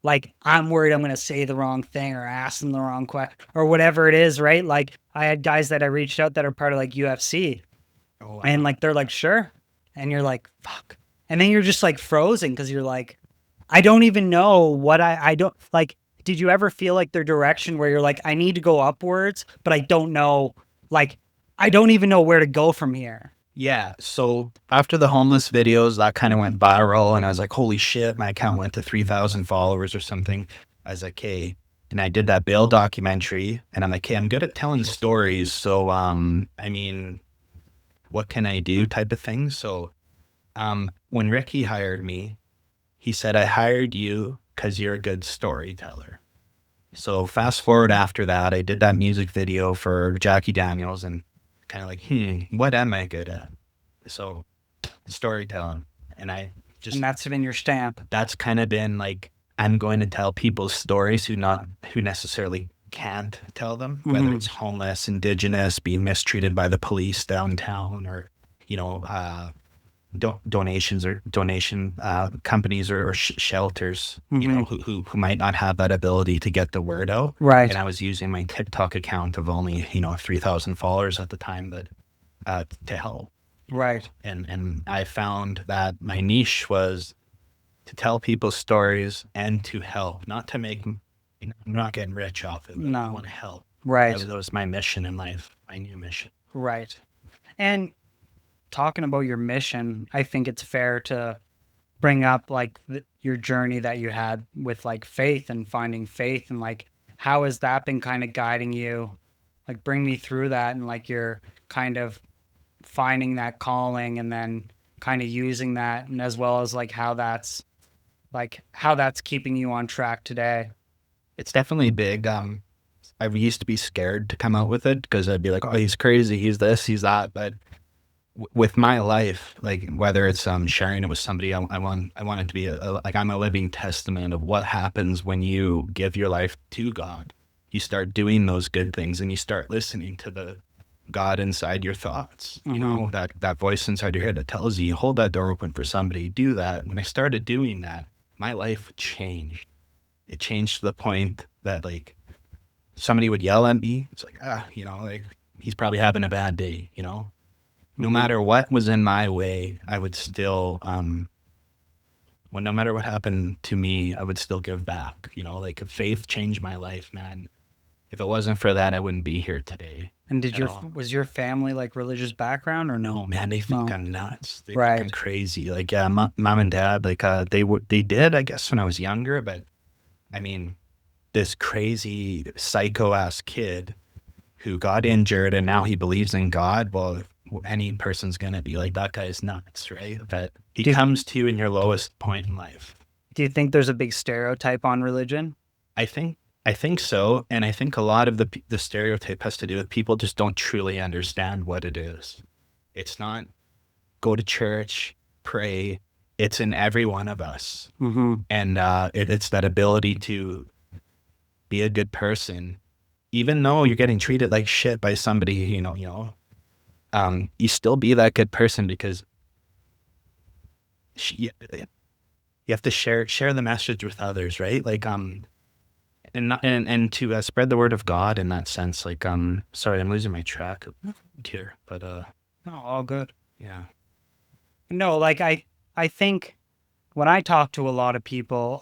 Speaker 1: Like, I'm worried I'm going to say the wrong thing or ask them the wrong question or whatever it is, right? Like, I had guys that I reached out that are part of like UFC, and like they're like, sure, and you're like, fuck, and then you're just like frozen because you're like, I don't even know what I don't like. Did you ever feel like their direction where you're like, I need to go upwards, but I don't know, like, I don't even know where to go from here?
Speaker 2: Yeah. So after the homeless videos, that kind of went viral, and I was like, holy shit, my account went to 3,000 followers or something. I was like, hey, and I did that Bill documentary, and I'm like, hey, I'm good at telling stories. So, I mean, what can I do type of thing. So, when Ricky hired me, he said, I hired you because you're a good storyteller. So fast forward after that, I did that music video for Jackie Daniels and kind of like, what am I good at? So storytelling. And I
Speaker 1: And
Speaker 2: just,
Speaker 1: that's been your stamp.
Speaker 2: that's kind of been like, I'm going to tell people's stories who necessarily can't tell them, whether it's homeless, indigenous, being mistreated by the police downtown, or, you know, donation companies or shelters, you know, who might not have that ability to get the word out.
Speaker 1: Right.
Speaker 2: And I was using my TikTok account of only, 3,000 followers at the time to help.
Speaker 1: Right.
Speaker 2: And I found that my niche was to tell people stories and to help, not to make, I'm not getting rich off of it.
Speaker 1: No.
Speaker 2: I want to help.
Speaker 1: Right.
Speaker 2: That was my mission in life, my new mission.
Speaker 1: Right. And talking about your mission, I think it's fair to bring up like your journey that you had with like faith and finding faith, and like how has that been kind of guiding you? Like bring me through that, and like you're kind of finding that calling and then kind of using that, and as well as like how that's keeping you on track today.
Speaker 2: It's definitely big. I used to be scared to come out with it because I'd be like, oh, he's crazy, he's this, he's that. But with my life, like whether it's sharing it with somebody, I want it to be like I'm a living testament of what happens when you give your life to God. You start doing those good things and you start listening to the God inside your thoughts. You know, that voice inside your head that tells you, hold that door open for somebody, do that. When I started doing that, my life changed. It changed to the point that like somebody would yell at me. It's like, like he's probably having a bad day, no matter what was in my way, I would still, no matter what happened to me, I would still give back, like if faith changed my life, man. If it wasn't for that, I wouldn't be here today.
Speaker 1: And was your family like religious background or no?
Speaker 2: No, man, they think I'm nuts. They think
Speaker 1: Right.
Speaker 2: I'm crazy. Like, yeah, mom and dad, like, they did, I guess, when I was younger, but I mean, this crazy psycho-ass kid who got injured and now he believes in God, well, any person's gonna be like, that guy's nuts, right? But he comes to you in your lowest point in life.
Speaker 1: Do you think there's a big stereotype on religion?
Speaker 2: I think so, and I think a lot of the stereotype has to do with people just don't truly understand what it is. It's not go to church, pray. It's in every one of us, and it's that ability to be a good person, even though you're getting treated like shit by somebody. You still be that good person because you have to share the message with others, right? Like and to spread the word of God in that sense. Like sorry, I'm losing my track here, but
Speaker 1: no, all good.
Speaker 2: Yeah.
Speaker 1: No, like I think when I talk to a lot of people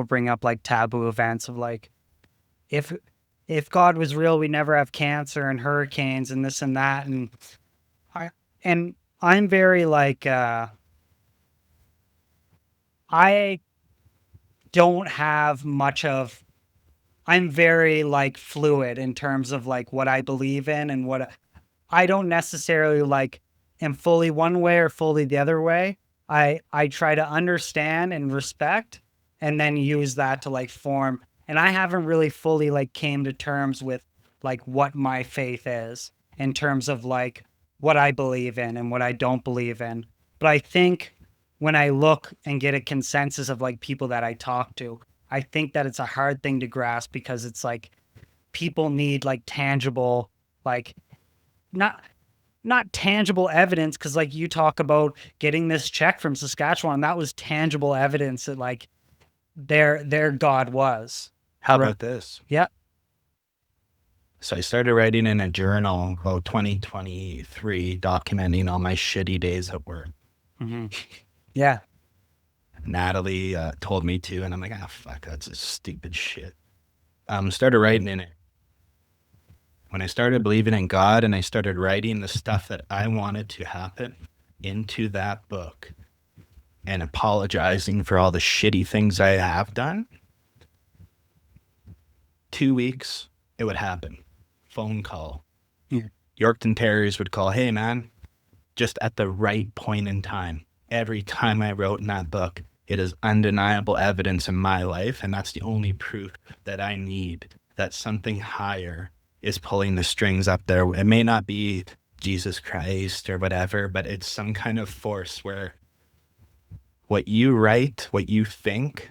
Speaker 1: bring up like taboo events of like, if God was real, we never have cancer and hurricanes and this and that. And I'm very like, I don't have much of, I'm very like fluid in terms of like what I believe in, and what I don't necessarily like am fully one way or fully the other way. I try to understand and respect and then use that to like form. And I haven't really fully like came to terms with like what my faith is in terms of like what I believe in and what I don't believe in. But I think when I look and get a consensus of like people that I talk to, I think that it's a hard thing to grasp because it's like people need like tangible, like not tangible evidence. Cause like you talk about getting this check from Saskatchewan, that was tangible evidence that like their God was.
Speaker 2: How about this?
Speaker 1: Yeah.
Speaker 2: So I started writing in a journal about 2023, documenting all my shitty days at work.
Speaker 1: Yeah.
Speaker 2: Natalie told me to, and I'm like, fuck, that's a stupid shit. Started writing in it. When I started believing in God and I started writing the stuff that I wanted to happen into that book and apologizing for all the shitty things I have done, 2 weeks, it would happen. Phone call.
Speaker 1: Yeah.
Speaker 2: Yorkton Terriers would call, hey man, just at the right point in time. Every time I wrote in that book, It is undeniable evidence in my life, and that's the only proof that I need that something higher is pulling the strings up there. It may not be Jesus Christ or whatever, but it's some kind of force where what you write, what you think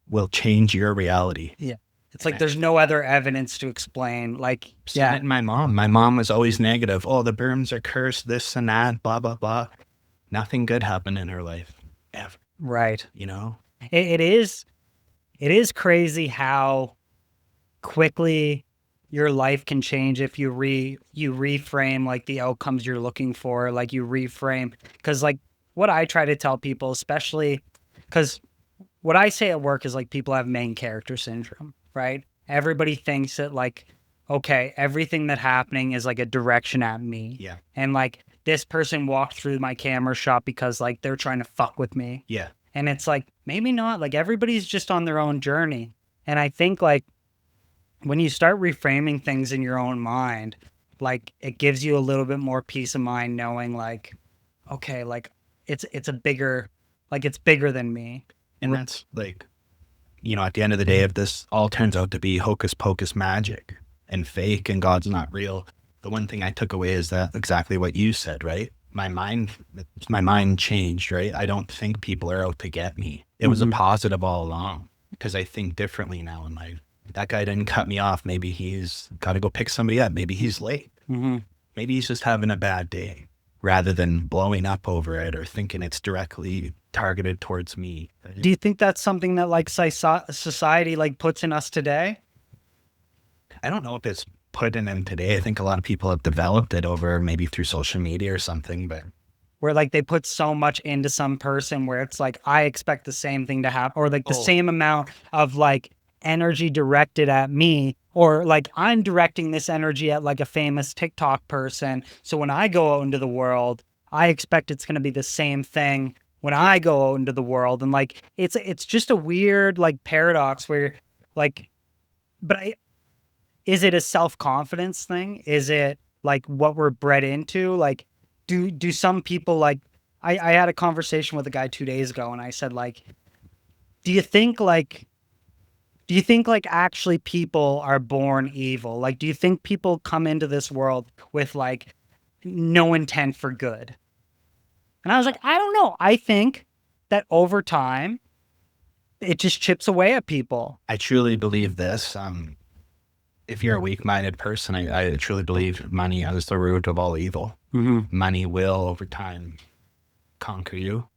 Speaker 2: will change your reality.
Speaker 1: Yeah. It's like there's no other evidence to explain. Like,
Speaker 2: Yeah. My mom was always negative. Oh, the Burms are cursed, this and that, blah, blah, blah. Nothing good happened in her life, ever.
Speaker 1: Right.
Speaker 2: You know?
Speaker 1: It is crazy how quickly your life can change if you reframe like the outcomes you're looking for, like you reframe. Because like what I try to tell people, especially because what I say at work is like people have main character syndrome, right? Everybody thinks that like, okay, everything that happening is like a direction at me.
Speaker 2: Yeah.
Speaker 1: And like this person walked through my camera shop because like they're trying to fuck with me.
Speaker 2: Yeah.
Speaker 1: And it's like, maybe not. Like everybody's just on their own journey. And I think like when you start reframing things in your own mind, like it gives you a little bit more peace of mind knowing like, okay, like it's a bigger, like it's bigger than me.
Speaker 2: And that's like, you know, at the end of the day, if this all turns out to be hocus pocus magic and fake and God's not real, the one thing I took away is that exactly what you said, right? My mind changed, right? I don't think people are out to get me. It was a positive all along because I think differently now in life. That guy didn't cut me off. Maybe he's got to go pick somebody up. Maybe he's late. Maybe he's just having a bad day rather than blowing up over it or thinking it's directly targeted towards me.
Speaker 1: Do you think that's something that like society like puts in us today?
Speaker 2: I don't know if it's put in them today. I think a lot of people have developed it over maybe through social media or something, but
Speaker 1: where like they put so much into some person where it's like, I expect the same thing to happen, or like the same amount of like energy directed at me, or like I'm directing this energy at like a famous TikTok person. So when I go out into the world, I expect it's going to be the same thing when I go out into the world. And like, it's just a weird like paradox where like, is it a self-confidence thing? Is it like what we're bred into? Like, do some people like, I had a conversation with a guy 2 days ago and I said like, do you think like actually people are born evil? Like, do you think people come into this world with like no intent for good? And I was like, I don't know. I think that over time, it just chips away at people.
Speaker 2: I truly believe this. If you're a weak-minded person, I truly believe money is the root of all evil. Money will, over time, conquer you.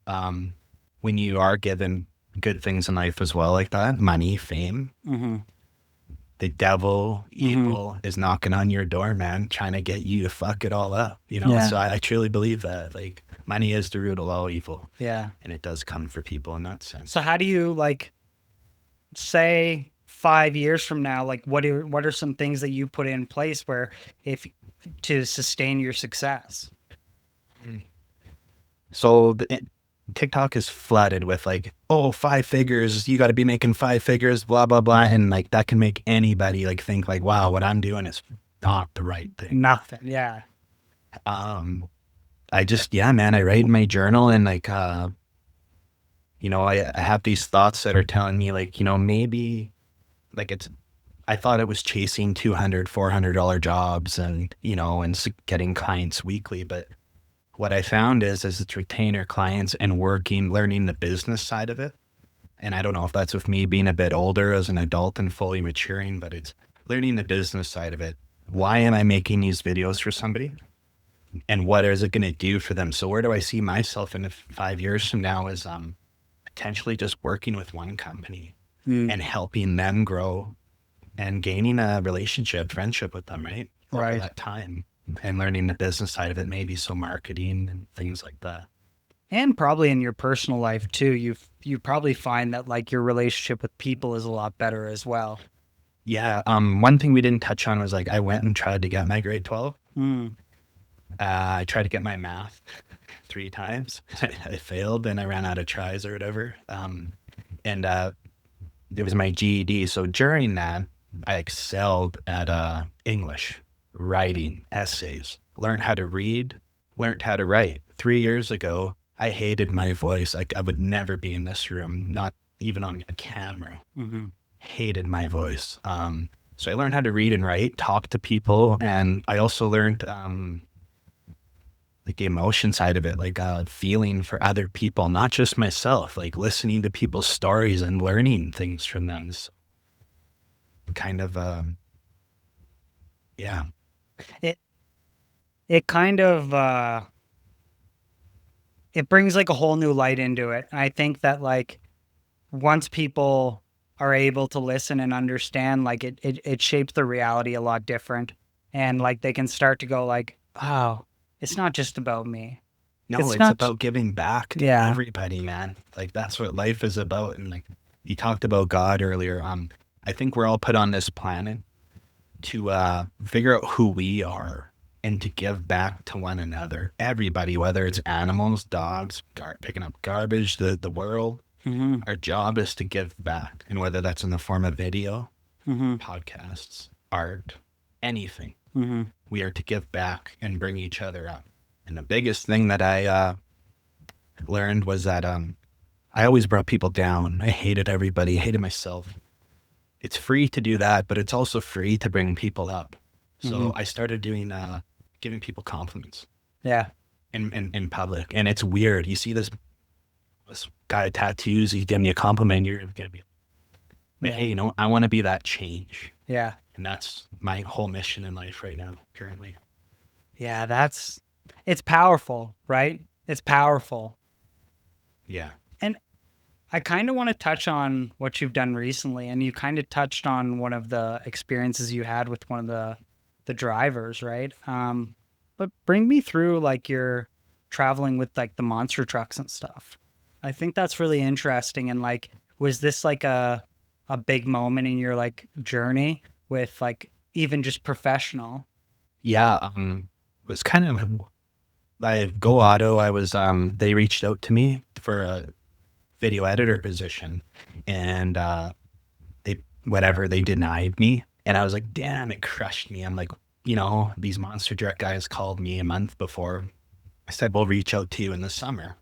Speaker 2: When you are given good things in life as well, like that, money, fame, the devil, evil is knocking on your door, man, trying to get you to fuck it all up. You know, so I truly believe that. Like, money is the root of all evil. Yeah, and it does come for people in that sense.
Speaker 1: So how do you like say 5 years from now, like what are some things that you put in place where to sustain your success?
Speaker 2: So TikTok is flooded with like, oh, 5 figures, you got to be making 5 figures, blah, blah, blah. And like, that can make anybody like think like, wow, what I'm doing is not the right thing.
Speaker 1: Nothing. Yeah.
Speaker 2: I just, man, I write in my journal and like, you know, I have these thoughts that are telling me like, you know, maybe like I thought it was chasing $200, $400 jobs and, you know, and getting clients weekly. But what I found is it's retainer clients and learning the business side of it. And I don't know if that's with me being a bit older as an adult and fully maturing, but it's learning the business side of it. Why am I making these videos for somebody? And what is it going to do for them? So where do I see myself in 5 years from now is potentially just working with one company and helping them grow and gaining a relationship, friendship with them, right? Over that time. And learning the business side of it, maybe so marketing and things like that.
Speaker 1: And probably in your personal life too, you probably find that like your relationship with people is a lot better as well.
Speaker 2: Yeah. One thing we didn't touch on was like I went and tried to get my grade 12. I tried to get my math 3 times. I failed and I ran out of tries or whatever. And it was my GED. So during that, I excelled at English, writing, essays, learned how to read, learned how to write. 3 years ago, I hated my voice. Like I would never be in this room, not even on a camera. Hated my voice. So I learned how to read and write, talk to people, and I also learned like the emotion side of it, like feeling for other people, not just myself, like listening to people's stories and learning things from them. So kind of, yeah.
Speaker 1: It kind of it brings like a whole new light into it. And I think that like once people are able to listen and understand, like it shapes the reality a lot different. And like they can start to go like, oh, it's not just about me.
Speaker 2: No, it's
Speaker 1: not
Speaker 2: about giving back to
Speaker 1: Yeah.
Speaker 2: everybody, man. Like that's what life is about. And like you talked about God earlier. I think we're all put on this planet to figure out who we are and to give back to one another. Everybody, whether it's animals, dogs, picking up garbage, the world. Our job is to give back, and whether that's in the form of video, podcasts, art, anything, we are to give back and bring each other up. And the biggest thing that I learned was that I always brought people down. I hated everybody, hated myself. It's free to do that, but it's also free to bring people up. So I started doing giving people compliments.
Speaker 1: Yeah.
Speaker 2: In public, and it's weird. You see this guy with tattoos, he's giving you a compliment, you're gonna be like, hey, I want to be that change.
Speaker 1: Yeah.
Speaker 2: And that's my whole mission in life right now, currently.
Speaker 1: Yeah, it's powerful, right? It's powerful.
Speaker 2: Yeah.
Speaker 1: And I kind of want to touch on what you've done recently, and you kind of touched on one of the experiences you had with one of the drivers, right? But bring me through like your traveling with like the monster trucks and stuff. I think that's really interesting. And like, was this like a big moment in your like journey with like even just professional?
Speaker 2: Yeah. It was kind of like Go Auto. I was they reached out to me for a video editor position, and they denied me, and I was like, damn, it crushed me. I'm like, these monster truck guys called me a month before. I said, we'll reach out to you in the summer.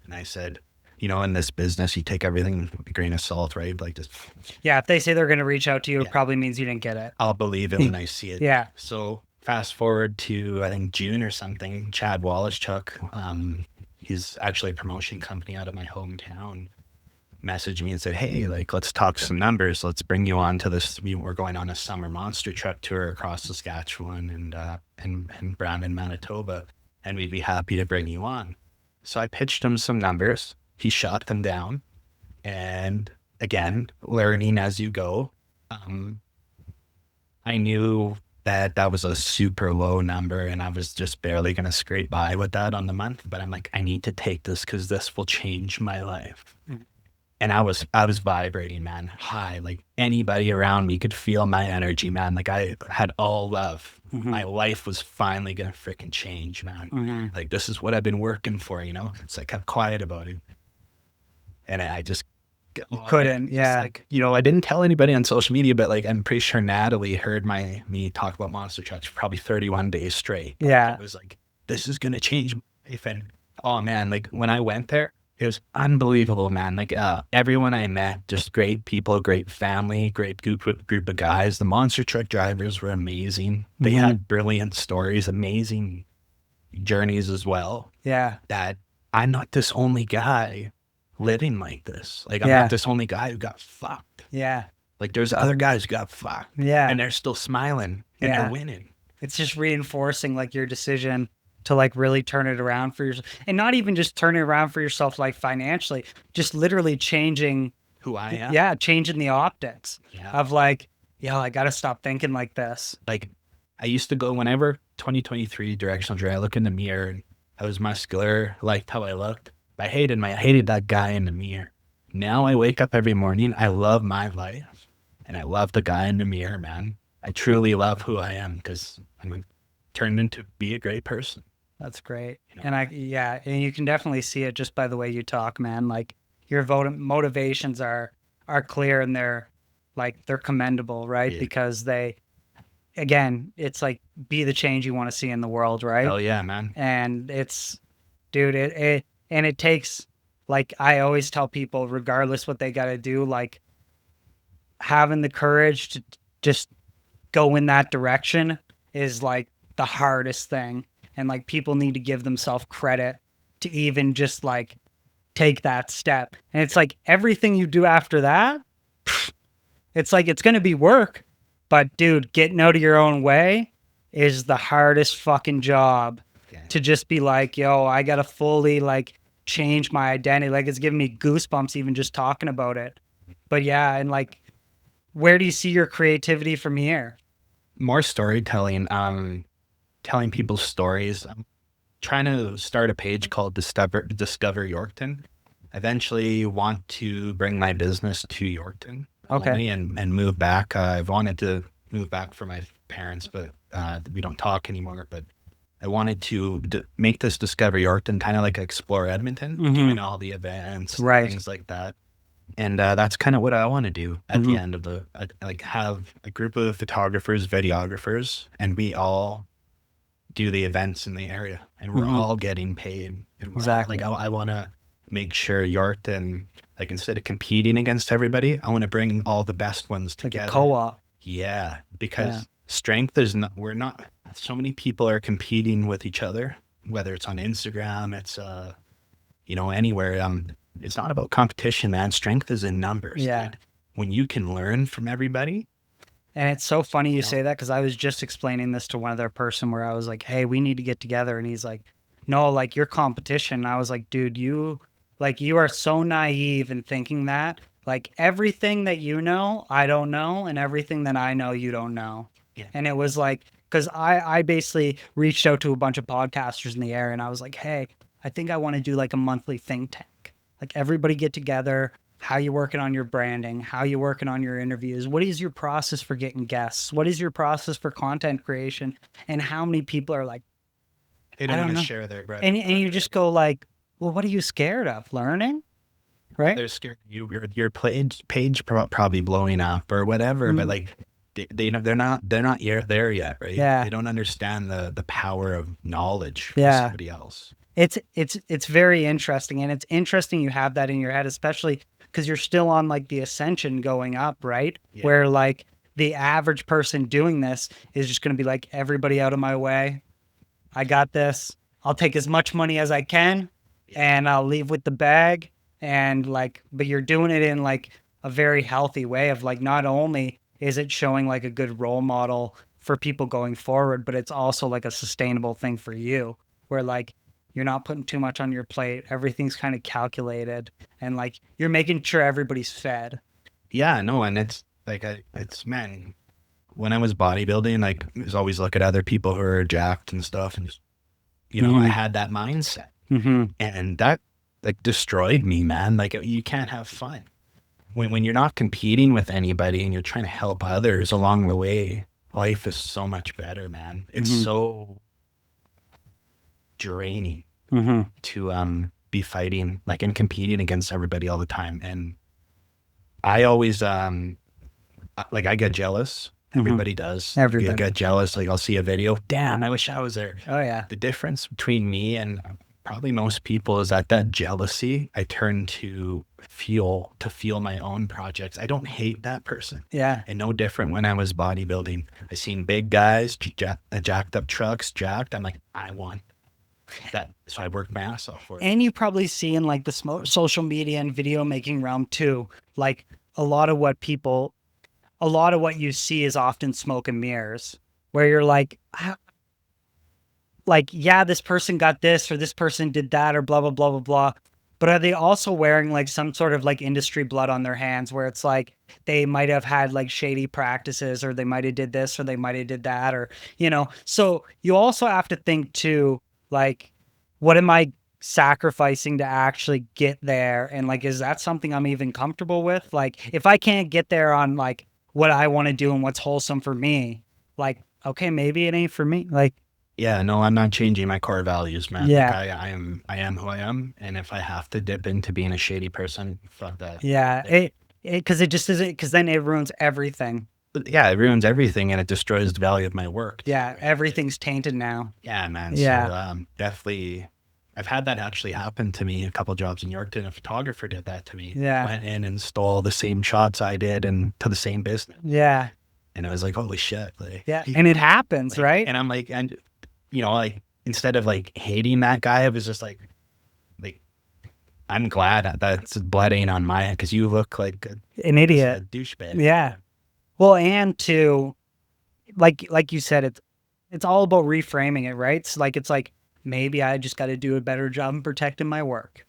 Speaker 2: And I said, in this business, you take everything with a grain of salt, right? Like just.
Speaker 1: Yeah, if they say they're going to reach out to you, it probably means you didn't get it.
Speaker 2: I'll believe it when I see it.
Speaker 1: Yeah.
Speaker 2: So fast forward to, I think, June or something, Chad Wallachuk, he's actually a promotion company out of my hometown, messaged me and said, hey, like, let's talk some numbers. Let's bring you on to this. We're going on a summer monster truck tour across Saskatchewan and Brandon, Manitoba, and we'd be happy to bring you on. So I pitched him some numbers. He shot them down. And again, learning as you go. I knew that was a super low number, and I was just barely going to scrape by with that on the month. But I'm like, I need to take this because this will change my life. And I was vibrating, man, high. Like anybody around me could feel my energy, man. Like I had all love. My life was finally going to freaking change, man. Like this is what I've been working for, It's like I'm quiet about it. And I just
Speaker 1: couldn't, yeah.
Speaker 2: Like, I didn't tell anybody on social media, but like I'm pretty sure Natalie heard me talk about monster trucks for probably 31 days straight.
Speaker 1: Yeah.
Speaker 2: It was like, this is going to change my life. And oh man, like when I went there, it was unbelievable, man. Like everyone I met, just great people, great family, great group of guys. The monster truck drivers were amazing. They had brilliant stories, amazing journeys as well.
Speaker 1: Yeah.
Speaker 2: That I'm not this only guy living like this. Like I'm not this only guy who got fucked.
Speaker 1: Yeah.
Speaker 2: Like there's other guys who got fucked.
Speaker 1: Yeah.
Speaker 2: And they're still smiling and they're winning.
Speaker 1: It's just reinforcing like your decision to like really turn it around for yourself, and not even just turn it around for yourself like financially, just literally changing
Speaker 2: who I am.
Speaker 1: Yeah, changing the optics of like, I got to stop thinking like this.
Speaker 2: Like I used to go whenever 2023 Directional Dre, I look in the mirror and I was muscular, liked how I looked. I hated that guy in the mirror. Now I wake up every morning, I love my life and I love the guy in the mirror, man. I truly love who I am because I'm turned into be a great person.
Speaker 1: That's great. And and you can definitely see it just by the way you talk, man. Like your motivations are clear, and they're commendable, right? Because it's like be the change you want to see in the world, right?
Speaker 2: Oh yeah, man.
Speaker 1: And it's dude, and it takes, like, I always tell people, regardless what they got to do, like, having the courage to just go in that direction is like the hardest thing. And like, people need to give themselves credit to even just like take that step. And it's like everything you do after that, it's like, it's going to be work, but dude, getting out of your own way is the hardest fucking job. To just be like, yo, I got to fully like change my identity. Like, it's giving me goosebumps even just talking about it. But yeah, and like, where do you see your creativity from here?
Speaker 2: More storytelling, telling people stories. I'm trying to start a page called Discover Yorkton. Eventually want to bring my business to Yorkton.
Speaker 1: Okay.
Speaker 2: Only, and move back. I've wanted to move back for my parents, but we don't talk anymore. But I wanted to make this Discover Yorkton kind of like Explore Edmonton, doing all the events,
Speaker 1: Right.
Speaker 2: things like that. And that's kind of what I want to do at the end of the, like, have a group of photographers, videographers, and we all do the events in the area, and we're all getting paid. And
Speaker 1: Exactly.
Speaker 2: Like, I want to make sure Yorkton, like, instead of competing against everybody, I want to bring all the best ones
Speaker 1: Like
Speaker 2: together.
Speaker 1: a co-op.
Speaker 2: Yeah, because strength is not, we're not, so many people are competing with each other, whether it's on Instagram, it's, you know, anywhere. It's not about competition, man. Strength is in numbers.
Speaker 1: Yeah.
Speaker 2: Dude. When you can learn from everybody.
Speaker 1: And it's so funny you say that, because I was just explaining this to one other person where I was like, hey, we need to get together. And he's like, no, like, your competition. And I was like, dude, you are so naive in thinking that. Like, everything that you know, I don't know. And everything that I know, you don't know.
Speaker 2: Yeah.
Speaker 1: And it was like, because I basically reached out to a bunch of podcasters in the area, and I was like, hey, I think I want to do like a monthly think tank. Like, everybody get together. How you working on your branding? How you working on your interviews? What is your process for getting guests? What is your process for content creation? And how many people are like,
Speaker 2: They don't want to share their bread.
Speaker 1: and you just go like, well, what are you scared of? Learning? Right?
Speaker 2: They're scared your page probably blowing up or whatever, but like, they're not there yet, right?
Speaker 1: Yeah.
Speaker 2: They don't understand the power of knowledge for
Speaker 1: Yeah.
Speaker 2: somebody else.
Speaker 1: It's very interesting, and it's interesting you have that in your head, especially because you're still on like the ascension going up, right?
Speaker 2: Yeah.
Speaker 1: Where like the average person doing this is just going to be like, everybody out of my way. I got this. I'll take as much money as I can, and I'll leave with the bag. And like, but you're doing it in like a very healthy way of like, not only is it showing like a good role model for people going forward, but it's also like a sustainable thing for you, where like, you're not putting too much on your plate. Everything's kind of calculated, and like, you're making sure everybody's fed.
Speaker 2: Yeah, no, and it's like, man, when I was bodybuilding, like, I was always look at other people who are jacked and stuff, and just, you know, I had that mindset, and that like destroyed me, man. Like, you can't have fun when you're not competing with anybody and you're trying to help others along the way. Life is so much better, man. It's so draining to be fighting like and competing against everybody all the time. And I always like, I get jealous. Everybody does.
Speaker 1: Everybody
Speaker 2: get jealous. Like, I'll see a video, damn, I wish I was there.
Speaker 1: Oh yeah.
Speaker 2: The difference between me and probably most people is that jealousy I turn to feel my own projects. I don't hate that person.
Speaker 1: Yeah.
Speaker 2: And no different when I was bodybuilding. I seen big guys, jacked up trucks, jacked. I'm like, I want that. So I worked my ass off for it.
Speaker 1: And you probably see in like the social media and video making realm too, like a lot of what you see is often smoke and mirrors, where you're like, yeah, this person got this, or this person did that, or blah, blah, blah, blah, blah. But are they also wearing like some sort of like industry blood on their hands, where it's like they might have had like shady practices, or they might have did this, or they might have did that, or, you know? So you also have to think too, like, what am I sacrificing to actually get there? And like, is that something I'm even comfortable with? Like, if I can't get there on like what I want to do and what's wholesome for me, like, okay, maybe it ain't for me. Like,
Speaker 2: yeah, no, I'm not changing my core values, man.
Speaker 1: Yeah.
Speaker 2: Like, I am who I am. And if I have to dip into being a shady person, fuck that.
Speaker 1: yeah, because it just isn't, because then it ruins everything.
Speaker 2: But yeah, it ruins everything, and it destroys the value of my work.
Speaker 1: Yeah, everything's tainted now.
Speaker 2: Yeah, man.
Speaker 1: Yeah.
Speaker 2: So definitely I've had that actually happen to me. A couple jobs in Yorkton, a photographer did that to me.
Speaker 1: Yeah.
Speaker 2: Went in and stole the same shots I did and to the same business.
Speaker 1: Yeah.
Speaker 2: And I was like, holy shit. Like,
Speaker 1: Yeah. And it happens,
Speaker 2: like,
Speaker 1: right?
Speaker 2: and I'm like, and you know, like instead of like hating that guy, I was just like, I'm glad that's blood ain't on my hand because you look like
Speaker 1: An idiot.
Speaker 2: a douchebag.
Speaker 1: Yeah. Well, and to like you said, it's all about reframing it, right? It's like maybe I just got to do a better job in protecting my work.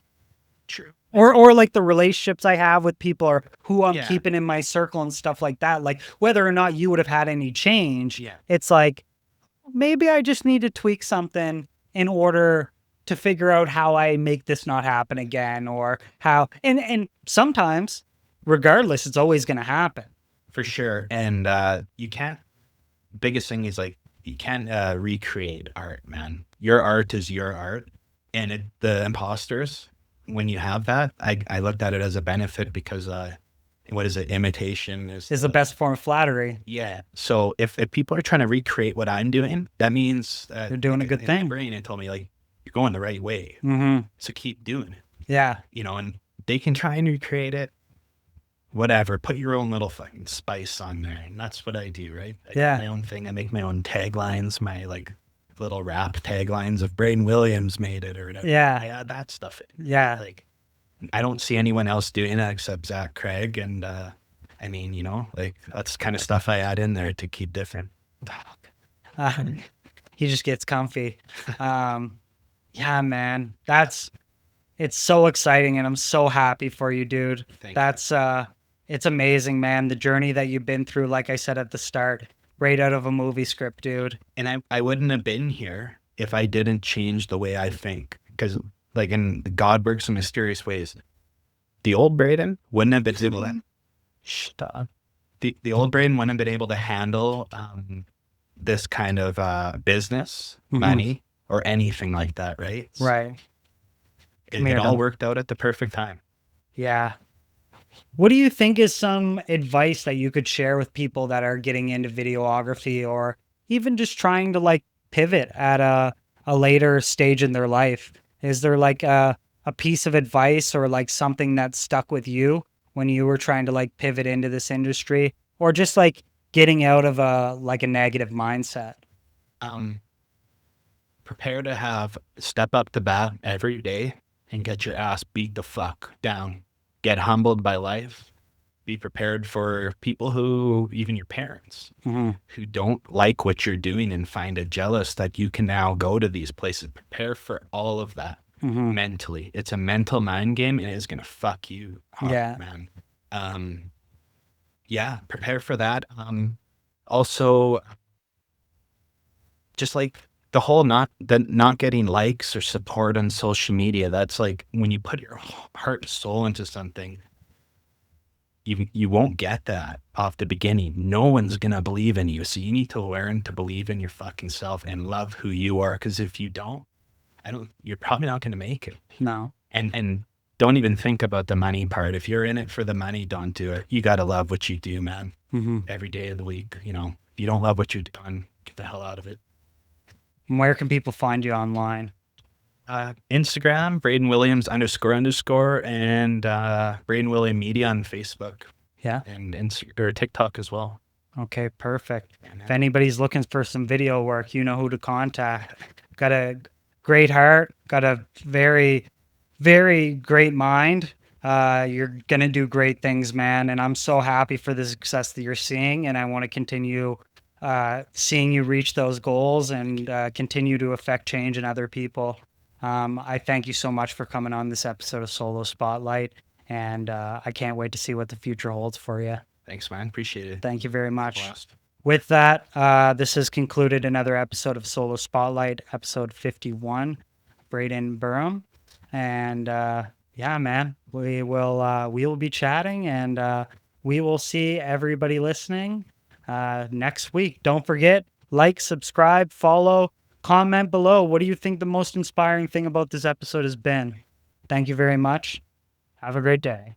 Speaker 2: True.
Speaker 1: Or like the relationships I have with people or who I'm
Speaker 2: Yeah.
Speaker 1: keeping in my circle and stuff like that. Like whether or not you would have had any change,
Speaker 2: Yeah.
Speaker 1: it's like maybe I just need to tweak something in order to figure out how I make this not happen again, or how and sometimes, regardless, it's always going to happen.
Speaker 2: For sure. And you can't, biggest thing is like, you can't recreate art, man. Your art is your art. And the imposters, when you have that, I looked at it as a benefit because what is it? Imitation is
Speaker 1: the best form of flattery.
Speaker 2: Yeah. So if people are trying to recreate what I'm doing, that means
Speaker 1: They're doing a good
Speaker 2: in
Speaker 1: thing.
Speaker 2: my brain, it told me like, you're going the right way.
Speaker 1: Mm-hmm.
Speaker 2: So keep doing it.
Speaker 1: Yeah.
Speaker 2: You know, and they can try and recreate it. Whatever, put your own little fucking spice on there. And that's what I do, right? I
Speaker 1: Yeah.
Speaker 2: do my own thing. I make my own taglines, my like little rap taglines of Braden Williams made it or whatever.
Speaker 1: Yeah.
Speaker 2: I add that stuff in.
Speaker 1: Yeah.
Speaker 2: Like, I don't see anyone else doing that except Zach Craig. And I mean, you know, like that's kind of stuff I add in there to keep different.
Speaker 1: He just gets comfy. Yeah, man, it's so exciting, and I'm so happy for you, dude.
Speaker 2: Thank
Speaker 1: That's it's amazing, man. The journey that you've been through, like I said at the start, right out of a movie script, dude.
Speaker 2: And I wouldn't have been here if I didn't change the way I think. Because like in God works in mysterious ways. The old Braden wouldn't have been able to
Speaker 1: Stop.
Speaker 2: the old Braden wouldn't have been able to handle this kind of business, money, or anything like that, right?
Speaker 1: Right.
Speaker 2: It all worked out at the perfect time.
Speaker 1: Yeah. What do you think is some advice that you could share with people that are getting into videography or even just trying to like pivot at a later stage in their life? Is there like a piece of advice or like something that stuck with you when you were trying to like pivot into this industry, or just like getting out of a negative mindset?
Speaker 2: Prepare to step up to bat every day and get your ass beat the fuck down. Get humbled by life. Be prepared for people who, even your parents, who don't like what you're doing and find it jealous that you can now go to these places. Prepare for all of that mentally. It's a mental mind game, and it's going to fuck you hard, man. Yeah, prepare for that. Also, just like the whole not getting likes or support on social media, that's like when you put your heart and soul into something, you won't get that off the beginning. No one's gonna believe in you, so you need to learn to believe in your fucking self and love who you are, because if you don't, you're probably not gonna make it.
Speaker 1: No.
Speaker 2: And don't even think about the money part. If you're in it for the money, don't do it. You gotta love what you do, man. Every day of the week. You know, if you don't love what you're doing, get the hell out of it.
Speaker 1: Where can people find you online?
Speaker 2: Instagram, Braden Williams __, and Braden William Media on Facebook.
Speaker 1: Yeah.
Speaker 2: And or TikTok as well.
Speaker 1: Okay, perfect. If anybody's looking for some video work, you know who to contact. Got a great heart, got a very, very great mind. You're going to do great things, man. And I'm so happy for the success that you're seeing. And I want to continue seeing you reach those goals and continue to affect change in other people. I thank you so much for coming on this episode of Solo Spotlight. And I can't wait to see what the future holds for you.
Speaker 2: Thanks, man. Appreciate it.
Speaker 1: Thank you very much. With that, this has concluded another episode of Solo Spotlight, episode 51, Braden Burym. And yeah, man, we will be chatting, and we will see everybody listening next week. Don't forget, like, subscribe, follow, comment below. What do you think the most inspiring thing about this episode has been? Thank you very much. Have a great day.